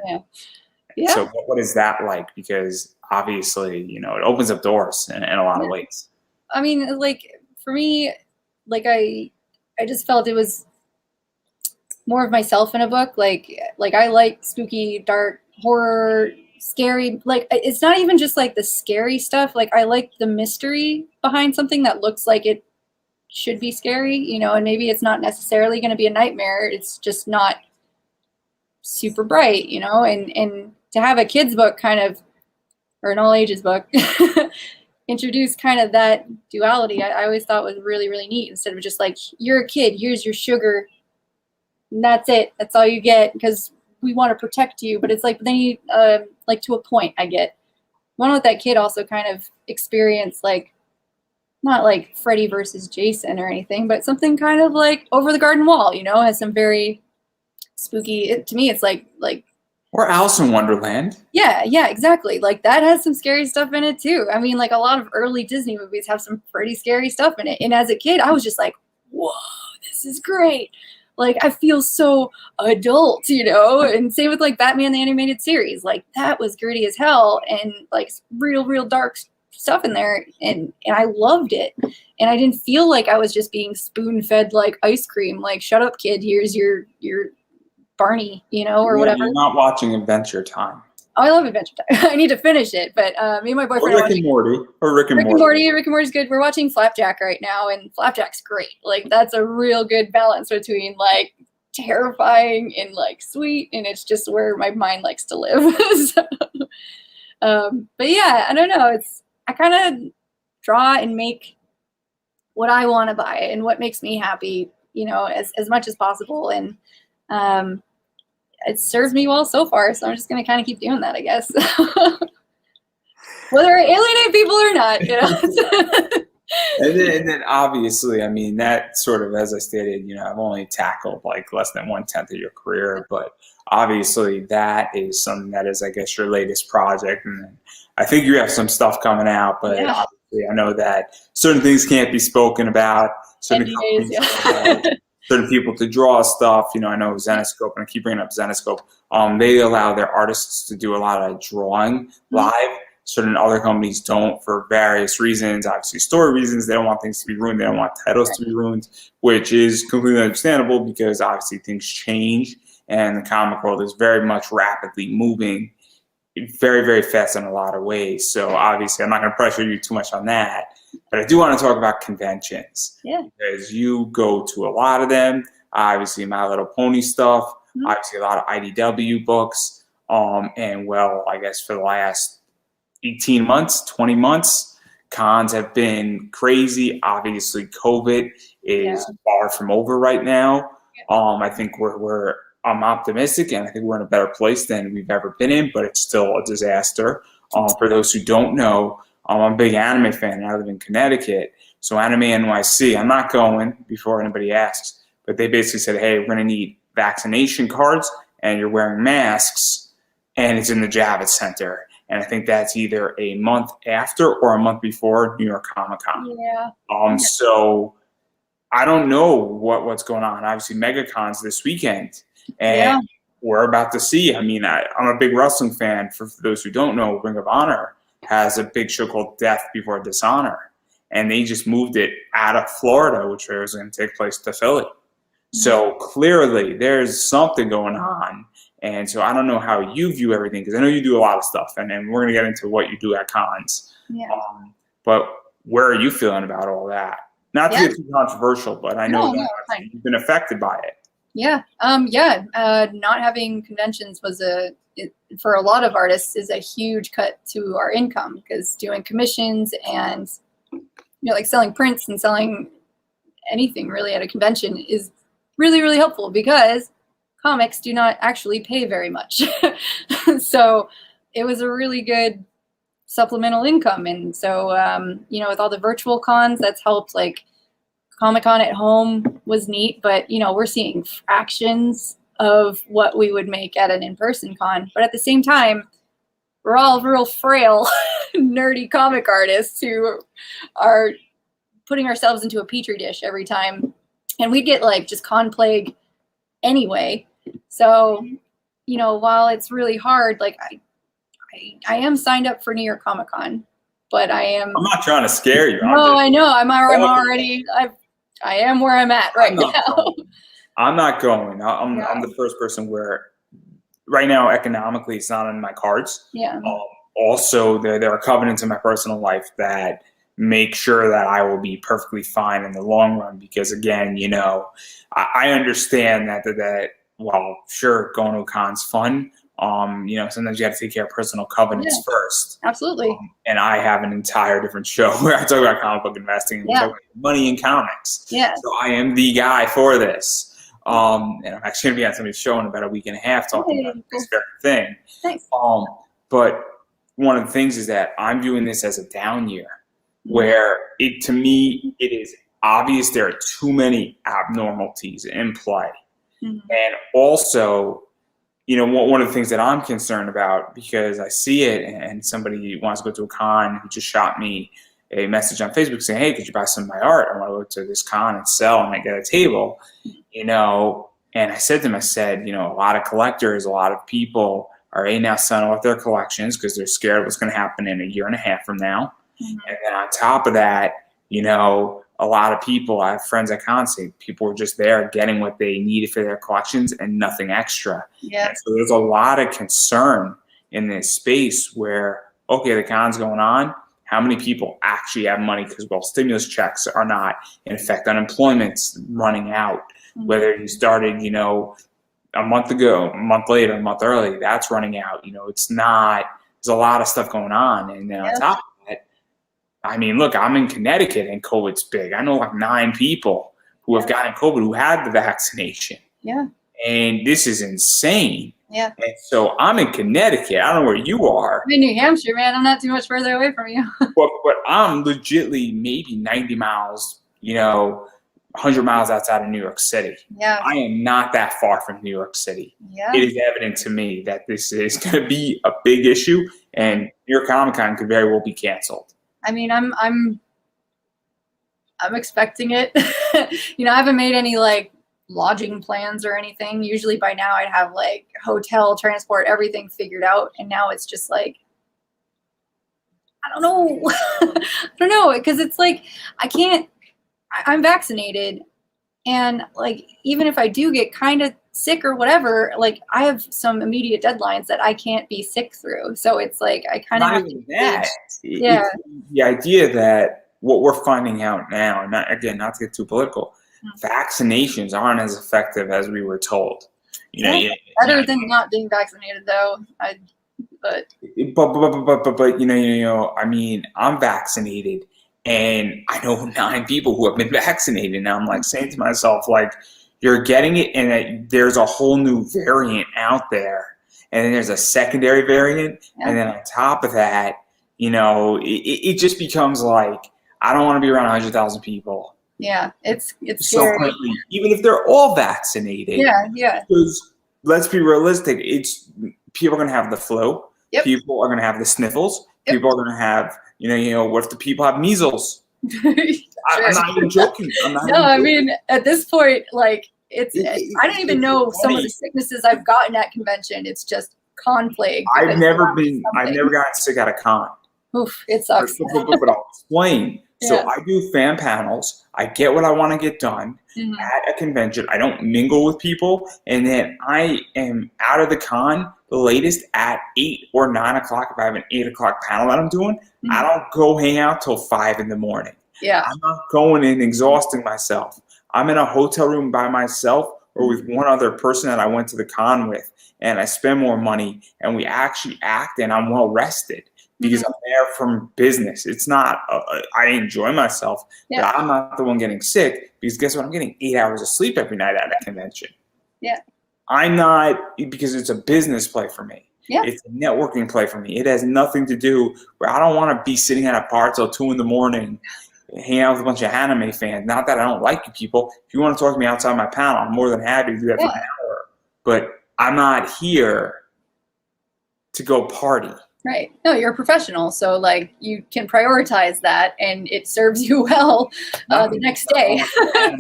Yeah. So what is that like? Because obviously, you know, it opens up doors in a lot of ways. I mean, like, for me, like, I just felt it was more of myself in a book. Like I like spooky, dark, horror, scary. Like, it's not even just like the scary stuff. Like, I like the mystery behind something that looks like it should be scary, you know, and maybe it's not necessarily going to be a nightmare. It's just not super bright, you know, and to have a kid's book kind of, or an all ages book, introduce kind of that duality, I always thought was really, really neat. Instead of just like, you're a kid, here's your sugar, and that's it. That's all you get. Because we want to protect you, but it's like, then you, like to a point, I get. I want to let that kid also kind of experience, like, not like Freddy versus Jason or anything, but something kind of like Over the Garden Wall, you know, has some very spooky, to me, it's like, or Alice in Wonderland. yeah, exactly. Like that has some scary stuff in it too. I mean, like a lot of early Disney movies have some pretty scary stuff in it. And as a kid, I was just like, whoa, this is great. Like I feel so adult, you know? And same with like Batman the Animated Series. Like that was gritty as hell and like real dark stuff in there. And I loved it. And I didn't feel like I was just being spoon-fed like ice cream. Like, shut up, kid, here's your Barney, you know, or whatever. You're not watching Adventure Time. Oh, I love Adventure Time. I need to finish it, but me and my boyfriend Or Rick and Morty. Or Rick and Morty. Rick and Morty's good. We're watching Flapjack right now, and Flapjack's great. Like that's a real good balance between like terrifying and like sweet, and it's just where my mind likes to live. So, but yeah, I don't know. I kind of draw and make what I want to buy and what makes me happy, you know, as much as possible, and it serves me well so far, so I'm just going to kind of keep doing that, I guess. Whether I alienate people or not, you know. and then obviously, I mean, that sort of, as I stated, you know, I've only tackled like less than 1/10 of your career, but obviously that is something that is, I guess, your latest project. And I think you have some stuff coming out, but yeah. obviously I know that certain things can't be spoken about. Certain NDAs, yeah. Certain people to draw stuff. You know, I know Zenescope, and I keep bringing up Zenescope. They allow their artists to do a lot of drawing live. Certain other companies don't for various reasons. Obviously, story reasons. They don't want things to be ruined. They don't want titles to be ruined, which is completely understandable because obviously things change, and the comic world is very much rapidly moving, very fast in a lot of ways. So obviously, I'm not going to pressure you too much on that. But I do want to talk about conventions. Yeah. Because you go to a lot of them. Obviously, My Little Pony stuff. Obviously, a lot of IDW books. And well, I guess for the last 18 months, 20 months, cons have been crazy. Obviously, COVID is far from over right now. I think I'm optimistic, and I think we're in a better place than we've ever been in, but it's still a disaster. For those who don't know, I'm a big anime fan, and I live in Connecticut. So Anime NYC, I'm not going before anybody asks, but they basically said, hey, we're going to need vaccination cards, and you're wearing masks, and it's in the Javits Center. And I think that's either a month after or a month before New York Comic Con. Yeah. So I don't know what's going on. Obviously, MegaCon's this weekend, and we're about to see. I mean, I'm a big wrestling fan. For those who don't know, Ring of Honor has a big show called Death Before Dishonor, and they just moved it out of Florida, which was going to take place, to Philly. So clearly there's something going on, and so I don't know how you view everything, because I know you do a lot of stuff, and we're going to get into what you do at cons. But where are you feeling about all that? Not to get too controversial, but I know that you've been affected by it. Not having conventions was for a lot of artists is a huge cut to our income, because doing commissions and, you know, like selling prints and selling anything really at a convention is really helpful, because comics do not actually pay very much. So it was a really good supplemental income. And so, you know, with all the virtual cons, that's helped. Like Comic-Con at home was neat, but, you know, we're seeing fractions of what we would make at an in-person con. But at the same time, we're all real frail, nerdy comic artists who are putting ourselves into a petri dish every time. And we get like just con plague anyway. So, you know, while it's really hard, like I am signed up for New York Comic Con, but I'm not trying to scare you. I know. I am where I'm at right now. I'm not going. I'm the first person where right now economically it's not on my cards. Also, there are covenants in my personal life that make sure that I will be perfectly fine in the long run, because again, you know, I understand that while sure, going to a con's fun, you know, sometimes you have to take care of personal covenants first. Absolutely. And I have an entire different show where I talk about comic book investing and talk about money in comics. So I am the guy for this. And I'm actually going to be on somebody's show in about a week and a half talking about this very thing. Thanks. But one of the things is that I'm viewing this as a down year, where to me, it is obvious there are too many abnormalities in play. And also, one of the things that I'm concerned about, because I see it and somebody wants to go to a con who just shot me a message on Facebook saying, hey, could you buy some of my art? I want to go to this con and sell and I get a table, and I said to him, a lot of collectors, a lot of people are now selling off their collections because they're scared of what's going to happen in a year and a half from now. And then on top of that, a lot of people, I have friends at cons say people were just there getting what they needed for their collections and nothing extra. Yeah. And so there's a lot of concern in this space where, okay, the con's going on. How many people actually have money? Because, stimulus checks are not in effect. Unemployment's running out. Whether you started, a month ago, a month later, a month early, that's running out. It's not, there's a lot of stuff going on. And then on top of that, look, I'm in Connecticut and COVID's big. I know like 9 people who have gotten COVID who had the vaccination. Yeah. And this is insane. Yeah. And so I'm in Connecticut. I don't know where you are. I'm in New Hampshire, man. I'm not too much further away from you. but I'm legitly maybe 90 miles, 100 miles outside of New York City. Yeah. I am not that far from New York City. Yeah. It is evident to me that this is going to be a big issue, and New York Comic Con could very well be canceled. I'm expecting it. I haven't made any like lodging plans or anything. Usually by now I'd have like hotel, transport, everything figured out. And now it's just like, I don't know. I don't know. Because it's like, I'm vaccinated. And like, even if I do get kind of sick or whatever, like I have some immediate deadlines that I can't be sick through. So it's like, I kind of have to that. Yeah. The idea that what we're finding out now, and not to get too political, vaccinations aren't as effective as we were told. Better than not being vaccinated, though. But I'm vaccinated, and I know 9 people who have been vaccinated. Now I'm like saying to myself, like, you're getting it, and that there's a whole new variant out there, and then there's a secondary variant, and then on top of that, it just becomes like, I don't want to be around 100,000 people. Yeah, it's so scary. quickly, even if they're all vaccinated. Yeah. Because let's be realistic, people are going to have the flu. Yep. People are going to have the sniffles. Yep. People are going to have, what if the people have measles? Sure. I'm not even joking. At this point, like I don't even know some of the sicknesses I've gotten at convention. It's just con plague. I've never gotten sick at a con. Oof, it sucks. But I'll explain. So I do fan panels. I get what I want to get done at a convention. I don't mingle with people. And then I am out of the con the latest at 8 or 9 o'clock. If I have an 8 o'clock panel that I'm doing, I don't go hang out till 5 in the morning. Yeah. I'm not going and exhausting myself. I'm in a hotel room by myself or with one other person that I went to the con with. And I spend more money and we actually act and I'm well rested. Because I'm there from business. It's not, I enjoy myself, but I'm not the one getting sick because guess what? I'm getting 8 hours of sleep every night at a convention. Yeah. I'm not, because it's a business play for me. Yeah. It's a networking play for me. It has nothing to do where I don't want to be sitting at a bar till 2 a.m, hanging out with a bunch of anime fans. Not that I don't like you people. If you want to talk to me outside my panel, I'm more than happy to do that for an hour. But I'm not here to go party. Right. No, you're a professional, so like you can prioritize that, and it serves you well the next day. I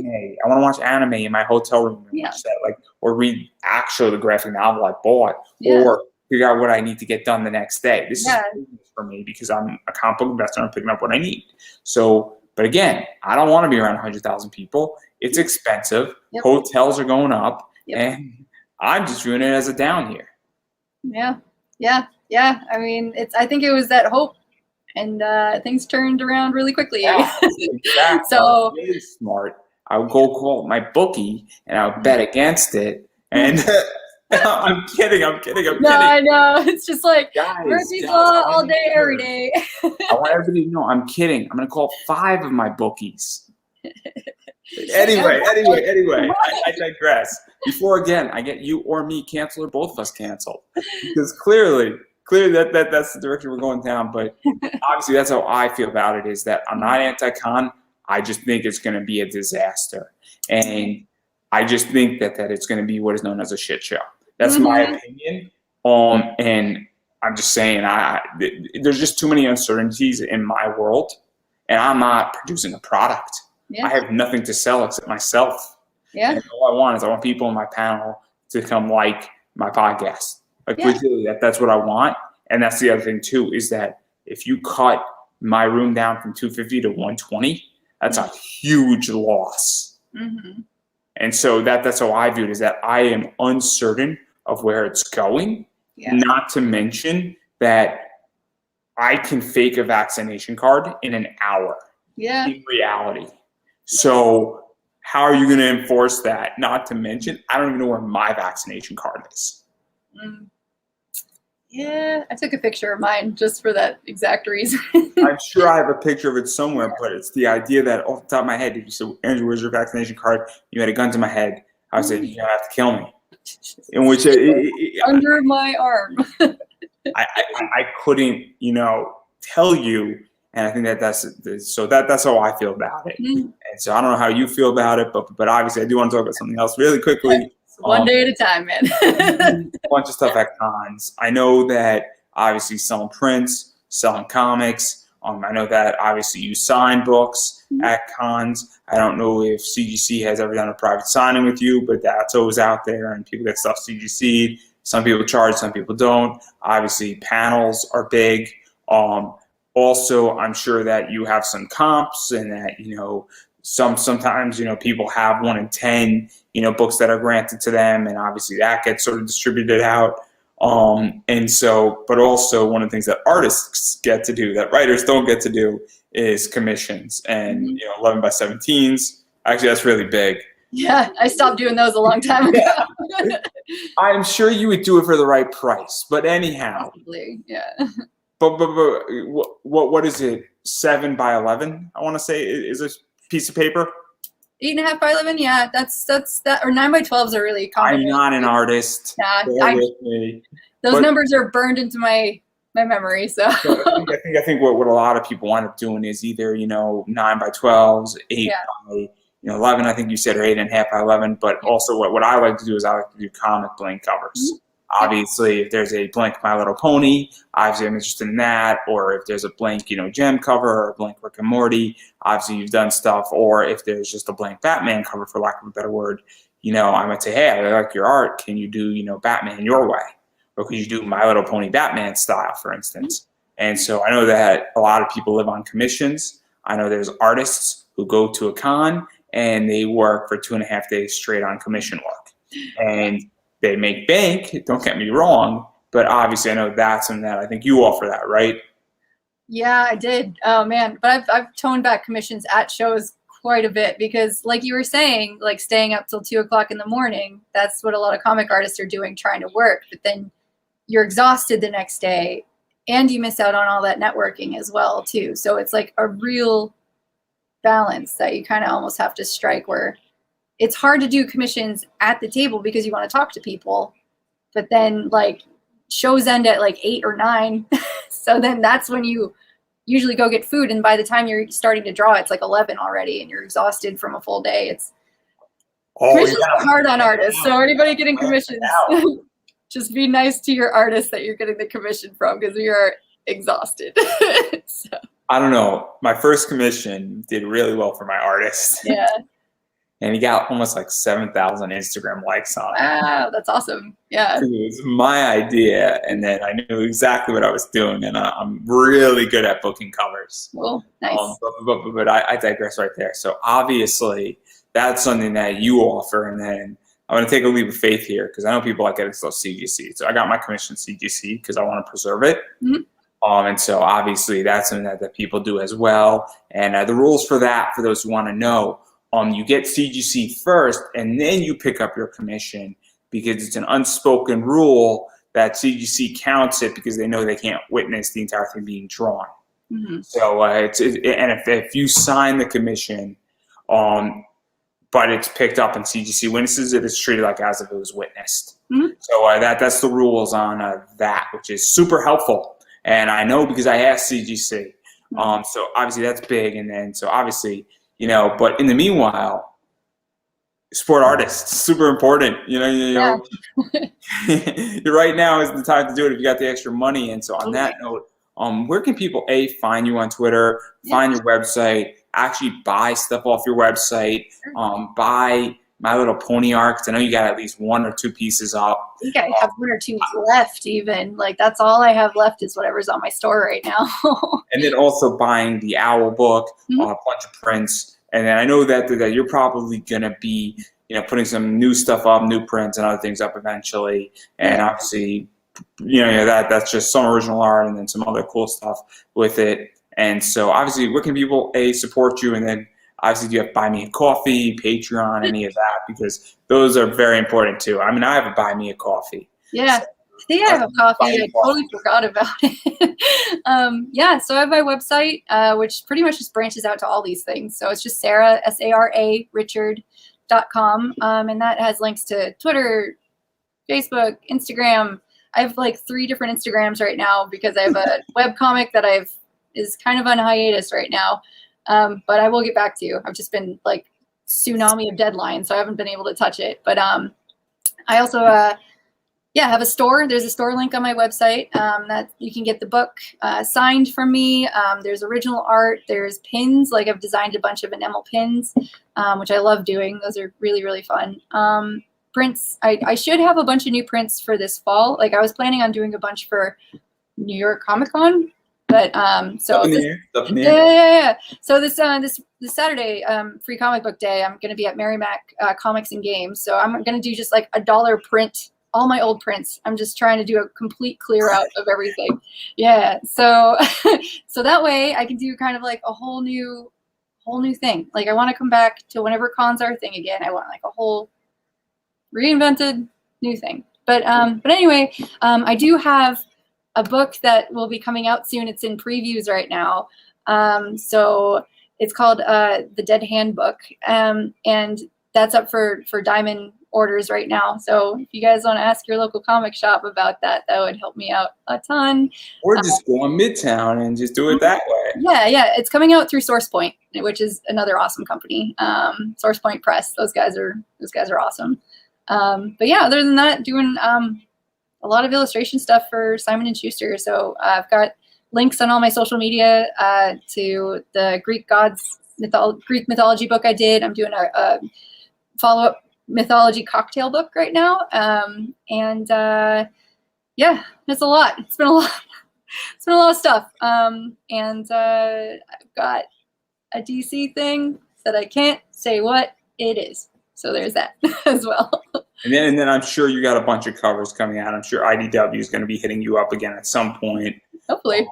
want to watch anime in my hotel room and watch that, or read actually the graphic novel I bought, or figure out what I need to get done the next day. This is business for me because I'm a comic book investor. I'm picking up what I need. So, but again, I don't want to be around 100,000 people. It's expensive. Yep. Hotels are going up, and I'm just viewing it as a down year. Yeah. I think it was that hope, and things turned around really quickly. Yeah, exactly. So really smart. I would go call my bookie and I would bet against it. And I'm kidding. No, I know. It's just like Murphy's Law all day, every day. I want everybody to know I'm kidding. I'm going to call 5 of my bookies. Anyway, I digress. Before again, I get you or me canceled or both of us canceled, because clearly that's the direction we're going down. But obviously, that's how I feel about it. Is that I'm not anti-con. I just think it's going to be a disaster, and I just think that it's going to be what is known as a shit show. That's my opinion. And I'm just saying, there's just too many uncertainties in my world, and I'm not producing a product. I have nothing to sell except myself. And all I want people on my panel to come like my podcast. Like literally, that's what I want. And that's the other thing too, is that if you cut my room down from 250 to 120, that's a huge loss. And so that's how I view it, is that I am uncertain of where it's going. Not to mention that I can fake a vaccination card in an hour in reality. So how are you going to enforce that? Not to mention, I don't even know where my vaccination card is. Yeah, I took a picture of mine just for that exact reason. I'm sure I have a picture of it somewhere, but it's the idea that off the top of my head, if you said, Andrew, where's your vaccination card? You had a gun to my head. I would say, you're going to have to kill me. In which under my arm. I couldn't, tell you. And I think that's how I feel about it. And so I don't know how you feel about it, but obviously I do want to talk about something else really quickly. One day at a time, man. A bunch of stuff at cons. I know that obviously selling prints, selling comics. I know that obviously you sign books at cons. I don't know if CGC has ever done a private signing with you, but that's always out there, and people get stuff CGC'd. Some people charge, some people don't. Obviously, panels are big. Also, I'm sure that you have some comps, and that sometimes people have 1 in 10 books that are granted to them, and obviously that gets sort of distributed out. And so, but also one of the things that artists get to do that writers don't get to do is commissions, and 11 by 17s. Actually, that's really big. Yeah, I stopped doing those a long time ago. I'm sure you would do it for the right price, but anyhow. Probably, yeah. But what is it? 7 by 11? I want to say is a piece of paper. 8.5 by 11, yeah, that's that, or 9 by 12s are really common. I'm not an artist. Those numbers are burned into my memory. So I think what a lot of people wind up doing is either 9 by 12s, 8 by 11. I think you said, or 8.5 by 11. But also what I like to do is I like to do comic blank covers. Obviously, if there's a blank My Little Pony, obviously I'm interested in that. Or if there's a blank, Gem cover, or a blank Rick and Morty, obviously you've done stuff. Or if there's just a blank Batman cover, for lack of a better word, I might say, hey, I like your art. Can you do, Batman your way? Or could you do My Little Pony Batman style, for instance? And so I know that a lot of people live on commissions. I know there's artists who go to a con and they work for 2.5 days straight on commission work. And they make bank, don't get me wrong, but obviously I know that's something that I think you offer that, right? Yeah, I did. Oh, man. But I've toned back commissions at shows quite a bit because, like you were saying, like staying up till 2 o'clock in the morning, that's what a lot of comic artists are doing, trying to work. But then you're exhausted the next day and you miss out on all that networking as well, too. So it's like a real balance that you kind of almost have to strike, where it's hard to do commissions at the table because you want to talk to people, but then like shows end at like 8 or 9. So then that's when you usually go get food. And by the time you're starting to draw, it's like 11 already and you're exhausted from a full day. Commissions are hard on artists. So anybody getting commissions, just be nice to your artist that you're getting the commission from, because we are exhausted. So. I don't know. My first commission did really well for my artist. Yeah. And he got almost like 7,000 Instagram likes on it. Wow, that's awesome. Yeah. It was my idea, and then I knew exactly what I was doing, and I'm really good at booking covers. Cool. Nice. But I digress right there. So obviously, that's something that you offer, and then I'm going to take a leap of faith here because I know people like getting stuff CGC. So I got my commission CGC because I want to preserve it. And so obviously, that's something that people do as well. And the rules for that, for those who want to know, you get CGC first, and then you pick up your commission, because it's an unspoken rule that CGC counts it because they know they can't witness the entire thing being drawn. So and if you sign the commission, but it's picked up and CGC witnesses it, it's treated like as if it was witnessed. Mm-hmm. So that's the rules on that, which is super helpful. And I know because I asked CGC. So obviously that's big. And then so obviously, but in the meanwhile, support artists, super important. Yeah. Right now is the time to do it if you got the extra money. And so on that note, where can people find you on Twitter, find your website, actually buy stuff off your website, buy My Little Pony art, because I know you got at least 1 or 2 pieces up. I think I have 1 or 2 left even. Like that's all I have left is whatever's on my store right now. And then also buying the Owl book, a bunch of prints. And then I know that you're probably going to be, putting some new stuff up, new prints and other things up eventually. And obviously, that's just some original art and then some other cool stuff with it. And so obviously, where can people support you? And then obviously, do you have Buy Me a Coffee, Patreon, any of that? Because those are very important too. I mean, I have a Buy Me a Coffee. Yeah. So, I think I have a coffee. I totally forgot about it. So I have my website, which pretty much just branches out to all these things. So it's just Sara, Sara Richard.com. And that has links to Twitter, Facebook, Instagram. I have like 3 different Instagrams right now because I have a webcomic that is kind of on hiatus right now. But I will get back to you. I've just been like tsunami of deadlines, so I haven't been able to touch it. But I also have a store. There's a store link on my website that you can get the book signed from me. There's original art. There's pins. Like I've designed a bunch of enamel pins, which I love doing. Those are really, really fun. Prints. I should have a bunch of new prints for this fall. Like I was planning on doing a bunch for New York Comic Con. But so So this Saturday, Free Comic Book Day, I'm going to be at Merrimack Comics and Games. So I'm going to do just like $1 print, all my old prints. I'm just trying to do a complete clear out of everything. Yeah. So so that way I can do kind of like a whole new thing. Like I want to come back to whenever cons are a thing again. I want like a whole reinvented new thing. But anyway, I do have a book that will be coming out soon. It's in previews right now. So it's called The Dead Hand Book. And that's up for Diamond orders right now. So if you guys want to ask your local comic shop about that, that would help me out a ton. Or just go on Midtown and just do it that way. Yeah. It's coming out through SourcePoint, which is another awesome company. SourcePoint Press. Those guys are awesome. But yeah, other than that, doing a lot of illustration stuff for Simon & Schuster. So I've got links on all my social media to the Greek gods, Greek mythology book I did. I'm doing a follow-up mythology cocktail book right now. It's a lot. It's been a lot. It's been a lot of stuff. I've got a DC thing that I can't say what it is. So there's that as well. And then I'm sure you got a bunch of covers coming out. I'm sure IDW is going to be hitting you up again at some point. Hopefully.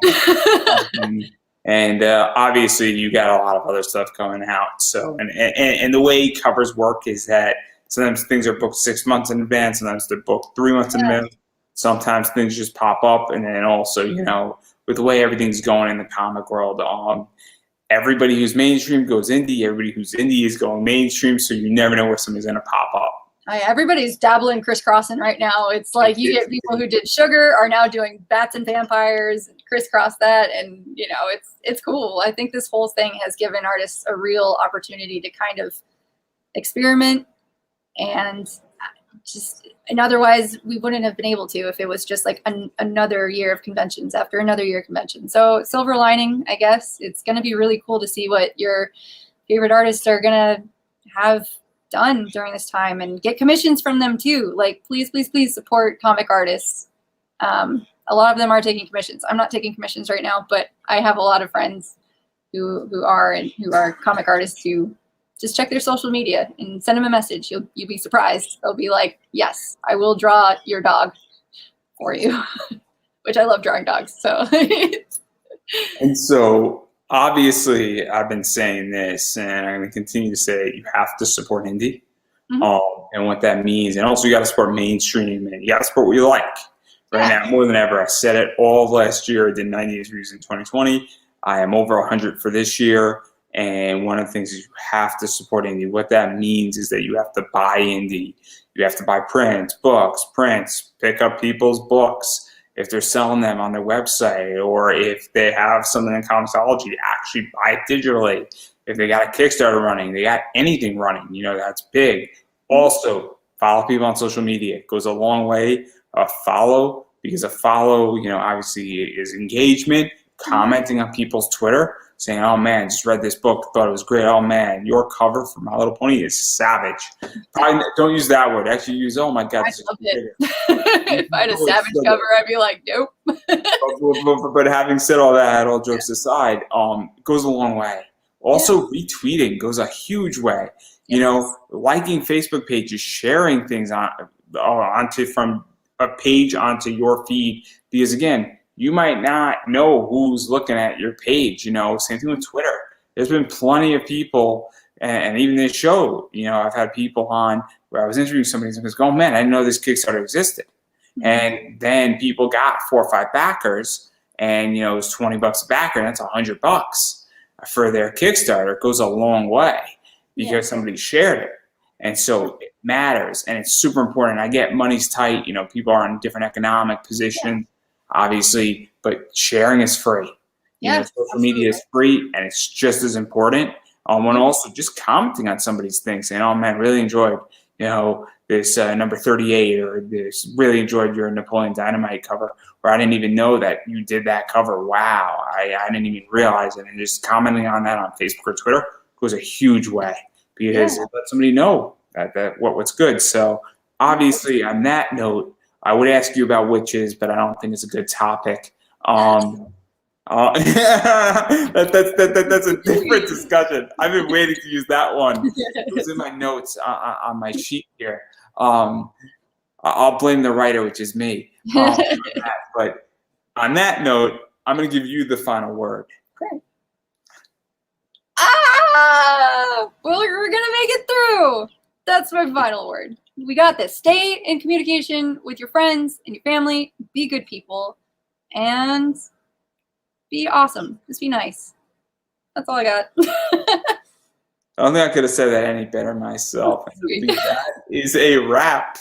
And obviously you got a lot of other stuff coming out. So and the way covers work is that sometimes things are booked 6 months in advance. Sometimes they're booked 3 months in advance. Sometimes things just pop up. And then also, with the way everything's going in the comic world, everybody who's mainstream goes indie. Everybody who's indie is going mainstream. So you never know where something's going to pop up. Everybody's dabbling, crisscrossing right now. It's like you get people who did Sugar are now doing Bats and Vampires and crisscross that. And, it's cool. I think this whole thing has given artists a real opportunity to kind of experiment and otherwise we wouldn't have been able to if it was just like another year of conventions after another year of conventions. So silver lining, I guess. It's going to be really cool to see what your favorite artists are going to have done during this time and get commissions from them too. Like, please support comic artists. A lot of them are taking commissions. I'm not taking commissions right now, but I have a lot of friends who are comic artists who just check their social media and send them a message. You'll be surprised. They'll be like, yes, I will draw your dog for you, which I love drawing dogs. So, and so obviously I've been saying this and I'm going to continue to say it, you have to support indie and what that means. And also you got to support mainstream and you got to support what you like right now more than ever. I said it all of last year. I did 90 interviews in 2020. I am over 100 for this year. And one of the things is you have to support indie. What that means is that you have to buy indie. You have to buy prints, pick up people's books if they're selling them on their website, or if they have something in comicsology, actually buy it digitally. If they got a Kickstarter running, they got anything running, that's big. Also, follow people on social media. It goes a long way. Follow, because a follow, obviously is engagement, commenting on people's Twitter, saying, oh man, just read this book, thought it was great. Oh man, your cover for My Little Pony is savage. Probably don't use that word. Actually use, oh my God. I love it. If I had a savage cover, I'd be like, nope. But having said all that, all jokes aside, it goes a long way. Also, retweeting goes a huge way. Liking Facebook pages, sharing things from a page onto your feed, because again, you might not know who's looking at your page. Same thing with Twitter. There's been plenty of people, and even this show, I've had people on where I was interviewing somebody who goes, oh man, I didn't know this Kickstarter existed. And then people got 4 or 5 backers, and it was $20 a backer, and that's $100 for their Kickstarter. It goes a long way because somebody shared it. And so it matters, and it's super important. I get money's tight. People are in different economic positions, obviously, but sharing is free. Social media is free, and it's just as important. And also just commenting on somebody's thing, saying, oh man, really enjoyed, this number 38, or this, really enjoyed your Napoleon Dynamite cover, or I didn't even know that you did that cover. Wow, I didn't even realize it. And just commenting on that on Facebook or Twitter goes a huge way, because it lets somebody know that what's good. So obviously, on that note, I would ask you about witches, but I don't think it's a good topic. That's a different discussion. I've been waiting to use that one. It was in my notes on my sheet here. I'll blame the writer, which is me. But on that note, I'm going to give you the final word. Great. Well, we're going to make it through. That's my final word. We got this. Stay in communication with your friends and your family. Be good people. And be awesome. Just be nice. That's all I got. I don't think I could have said that any better myself. That is a wrap.